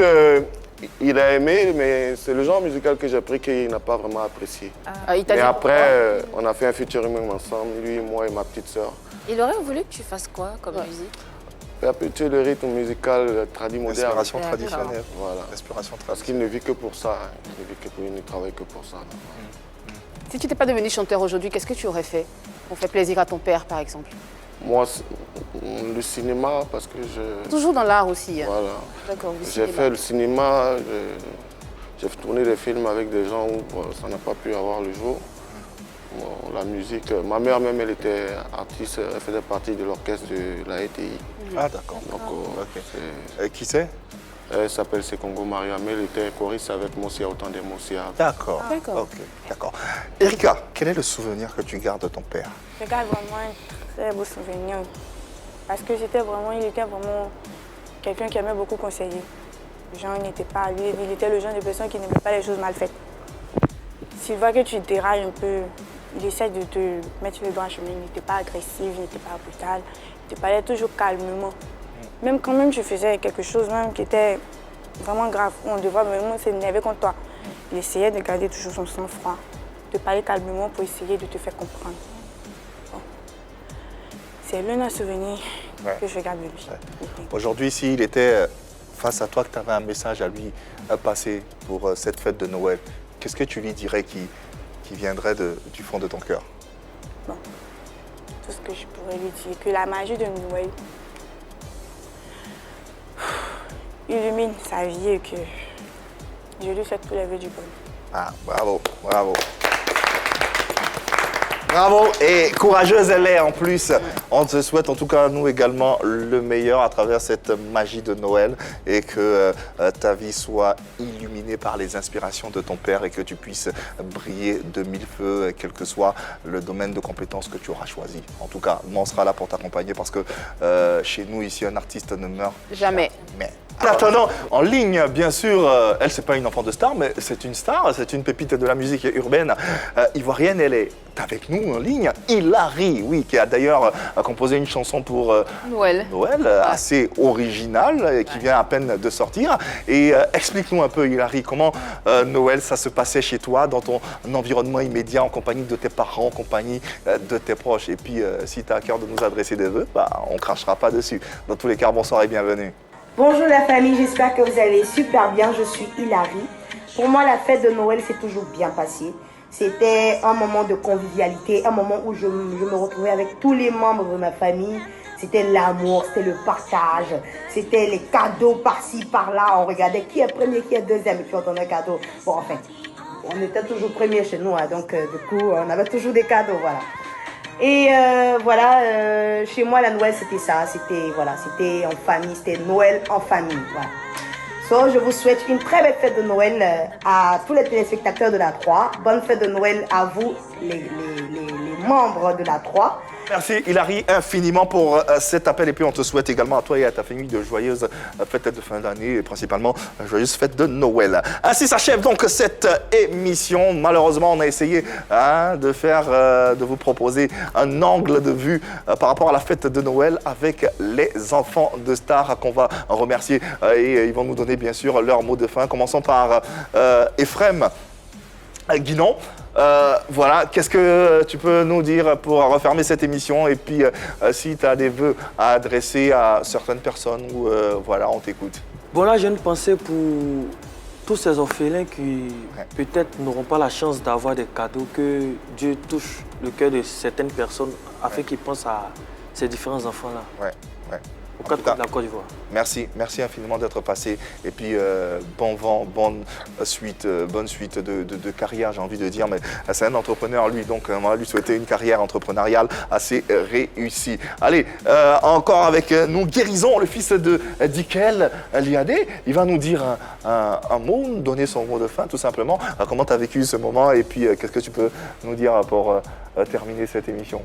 K: il a aimé, mais c'est le genre musical que j'ai pris qu'il n'a pas vraiment apprécié. Et après, on a fait un featuring ensemble, lui, moi et ma petite sœur.
B: Il aurait voulu que tu fasses quoi comme musique?
K: Perpétuer le rythme musical tradit moderne.
A: L'inspiration traditionnelle.
K: Voilà. Parce qu'il ne vit que pour ça. Il ne travaille que pour ça.
C: Si tu n'étais pas devenu chanteur aujourd'hui, qu'est-ce que tu aurais fait pour faire plaisir à ton père, par exemple?
K: Moi, le cinéma, parce que je...
C: Toujours dans l'art aussi. Hein.
K: Voilà.
C: D'accord.
K: J'ai fait le cinéma, j'ai tourné des films avec des gens où ça n'a pas pu avoir le jour. Bon, la musique, ma mère même, elle était artiste, elle faisait partie de l'orchestre de la ETI.
A: Ah d'accord.
K: Donc,
A: qui c'est?
K: Elle s'appelle Sekongo Mariam, elle était choriste avec Mosia, autant des Mosia.
A: D'accord. D'accord. Erika, quel est le souvenir que tu gardes de ton père?
J: Je garde vraiment un très beau souvenir. Parce que il était vraiment quelqu'un qui aimait beaucoup conseiller. Genre, il était le genre de personne qui n'aimait pas les choses mal faites. S'il voit que tu dérailles un peu, il essaie de te mettre le doigt en chemin. Il n'était pas agressif, il n'était pas brutal. Il te parlait toujours calmement. Même quand tu faisais quelque chose même qui était vraiment grave, on devait vraiment s'énerver contre toi. Il essayait de garder toujours son sang-froid, de parler calmement pour essayer de te faire comprendre. Bon. C'est l'un des souvenirs que je garde de lui.
A: Aujourd'hui, s'il était face à toi, que tu avais un message à lui passer pour cette fête de Noël, qu'est-ce que tu lui dirais qui viendrait du fond de ton cœur?
J: Bon. Tout ce que je pourrais lui dire, que la magie de Noël illumine sa vie et que je lui souhaite tous les vœux du bonheur.
A: Ah, bravo, bravo. Bravo et courageuse elle est en plus. On te souhaite en tout cas nous également le meilleur à travers cette magie de Noël et que ta vie soit illuminée par les inspirations de ton père et que tu puisses briller de mille feux quel que soit le domaine de compétences que tu auras choisi. En tout cas, on sera là pour t'accompagner parce que chez nous ici un artiste ne meurt
C: jamais.
A: Maintenant, en ligne, bien sûr, elle, c'est pas une enfant de star, mais c'est une star, c'est une pépite de la musique urbaine ivoirienne. Elle est avec nous en ligne. Hilary, oui, qui a d'ailleurs composé une chanson pour
C: Noël,
A: assez originale, et qui vient à peine de sortir. Et explique-nous un peu, Hilary, comment Noël, ça se passait chez toi, dans ton environnement immédiat, en compagnie de tes parents, en compagnie de tes proches. Et puis, si tu as à cœur de nous adresser des vœux, on ne crachera pas dessus. Dans tous les cas, bonsoir et bienvenue.
N: Bonjour la famille, j'espère que vous allez super bien. Je suis Hilary. Pour moi, la fête de Noël s'est toujours bien passée. C'était un moment de convivialité, un moment où je me retrouvais avec tous les membres de ma famille. C'était l'amour, c'était le partage, c'était les cadeaux par-ci, par-là. On regardait qui est premier, qui est deuxième, et puis on donnait un cadeau. Bon, enfin, on était toujours premier chez nous, hein, donc du coup, on avait toujours des cadeaux, voilà. Et voilà, chez moi, la Noël, c'était ça. C'était en famille, c'était Noël en famille, voilà. So, je vous souhaite une très belle fête de Noël à tous les téléspectateurs de la 3. Bonne fête de Noël à vous, les membres de la 3.
A: Merci Hilary infiniment pour cet appel et puis on te souhaite également à toi et à ta famille de joyeuses fêtes de fin d'année et principalement joyeuses fêtes de Noël. Ainsi s'achève donc cette émission. Malheureusement, on a essayé de vous proposer un angle de vue par rapport à la fête de Noël avec les enfants de Star qu'on va remercier et ils vont nous donner bien sûr leur mot de fin. Commençons par Ephrem Guinon. Voilà, qu'est-ce que tu peux nous dire pour refermer cette émission et puis si tu as des vœux à adresser à certaines personnes ou voilà, on t'écoute.
F: Bon là, j'ai une pensée pour tous ces orphelins qui peut-être n'auront pas la chance d'avoir des cadeaux, que Dieu touche le cœur de certaines personnes afin qu'ils pensent à ces différents enfants-là. Au cadre de la Côte d'Ivoire. Merci infiniment d'être passé. Et puis, bon vent, bonne suite de carrière, j'ai envie de dire. Mais c'est un entrepreneur, lui, donc on va lui souhaiter une carrière entrepreneuriale assez réussie. Allez, encore avec nous, Guérison, le fils de Dikel Liadé. Il va nous dire un mot, nous donner son mot de fin, tout simplement. Comment tu as vécu ce moment et puis qu'est-ce que tu peux nous dire pour terminer cette émission?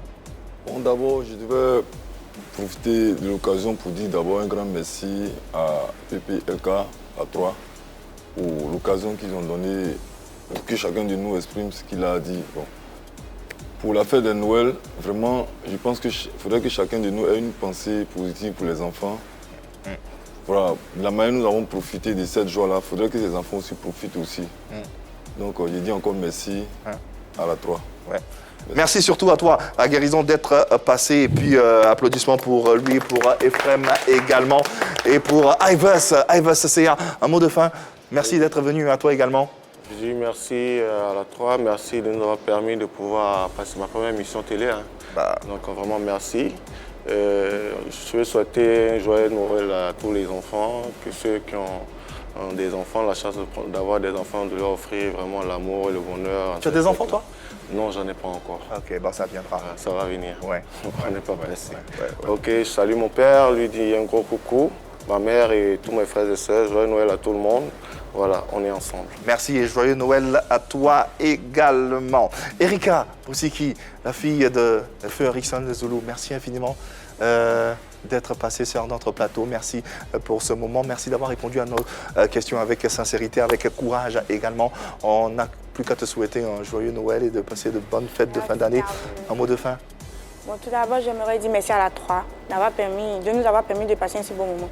H: Bon, d'abord, je devais profiter de l'occasion pour dire d'abord un grand merci à PPLK, à 3, pour l'occasion qu'ils ont donnée, pour que chacun de nous exprime ce qu'il a dit. Bon. Pour la fête de Noël, vraiment, je pense qu'il faudrait que chacun de nous ait une pensée positive pour les enfants. Voilà, de la manière dont nous avons profité de cette joie-là, il faudrait que les enfants aussi profitent aussi. Donc, je dis encore merci à la 3.
A: Merci surtout à toi, à Guérison, d'être passé. Et puis, applaudissements pour lui, pour Ephrem également. Et pour Ivers. Ivers, c'est un mot de fin. Merci d'être venu, à toi également.
K: Je dis merci à la 3. Merci de nous avoir permis de pouvoir passer ma première émission télé. Donc, vraiment, merci. Je veux souhaiter un joyeux Noël à tous les enfants, que ceux qui ont des enfants, la chance d'avoir des enfants, de leur offrir vraiment l'amour et le bonheur.
A: Tu as des enfants, toi?
K: Non, j'en ai pas encore.
A: Ok, bon, ça viendra.
K: Ça va venir. On n'est pas pressé. Ok, je salue mon père, lui dit un gros coucou. Ma mère et tous mes frères et sœurs, joyeux Noël à tout le monde. Voilà, on est ensemble.
A: Merci et joyeux Noël à toi également. Erika Boussiki, la fille de Feu Erickson de Zulu, merci infiniment d'être passée sur notre plateau. Merci pour ce moment. Merci d'avoir répondu à nos questions avec sincérité, avec courage également. On n'a plus qu'à te souhaiter un joyeux Noël et de passer de bonnes fêtes de fin d'année. Un mot de fin?
J: Bon, tout d'abord, j'aimerais dire merci à la 3 de nous avoir permis de passer un si bon moment.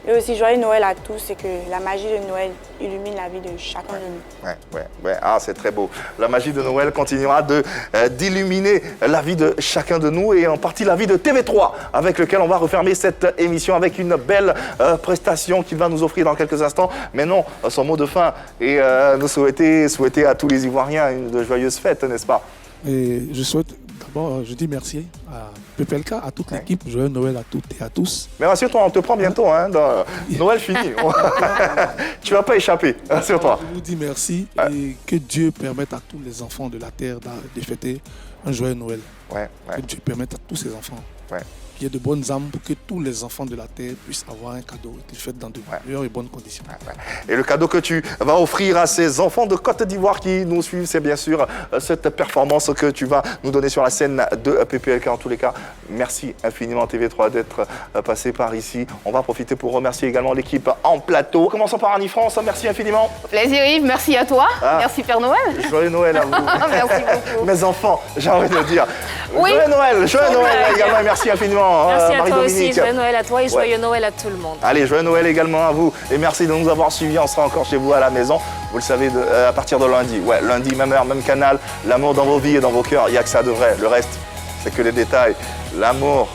J: Et aussi, joyeux Noël à tous et que la magie de Noël illumine la vie de chacun de nous.
A: Ah, c'est très beau. La magie de Noël continuera d'illuminer la vie de chacun de nous et en partie la vie de TV3 avec lequel on va refermer cette émission avec une belle prestation qu'il va nous offrir dans quelques instants. Mais non, son mot de fin et nous souhaiter à tous les Ivoiriens de joyeuses fêtes, n'est-ce pas?
E: Et je souhaite d'abord, je dis merci à PPLK, à toute l'équipe. Joyeux Noël à toutes et à tous.
A: Mais rassure-toi, on te prend bientôt. Noël fini. Tu ne vas pas échapper. Rassure-toi.
E: Je vous dis merci et que Dieu permette à tous les enfants de la terre de fêter un joyeux Noël. Que Dieu permette à tous ces enfants qu'il y ait de bonnes âmes pour que tous les enfants de la terre puissent avoir un cadeau et qu'ils fêtent dans de meilleures et bonnes conditions.
A: Et le cadeau que tu vas offrir à ces enfants de Côte d'Ivoire qui nous suivent, c'est bien sûr cette performance que tu vas nous donner sur la scène de PPLK. En tous les cas, merci infiniment TV3 d'être passé par ici. On va profiter pour remercier également l'équipe en plateau. Commençons par Annie-France, merci infiniment.
C: Plaisir Yves, merci à toi. Merci Père Noël.
A: Joyeux Noël à vous.
C: Merci beaucoup.
A: Mes enfants, j'ai envie de dire.
C: Oui.
A: Joyeux Noël également et merci infiniment.
B: Merci à toi aussi, joyeux Noël à toi et joyeux Noël à tout le monde.
A: Allez, joyeux Noël également à vous et merci de nous avoir suivis. On sera encore chez vous à la maison, vous le savez, à partir de lundi. Lundi, même heure, même canal. L'amour dans vos vies et dans vos cœurs, il n'y a que ça de vrai. Le reste, c'est que les détails. L'amour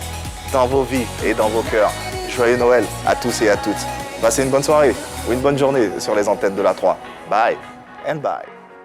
A: dans vos vies et dans vos cœurs. Joyeux Noël à tous et à toutes. Passez une bonne soirée ou une bonne journée sur les antennes de la 3. Bye. and bye.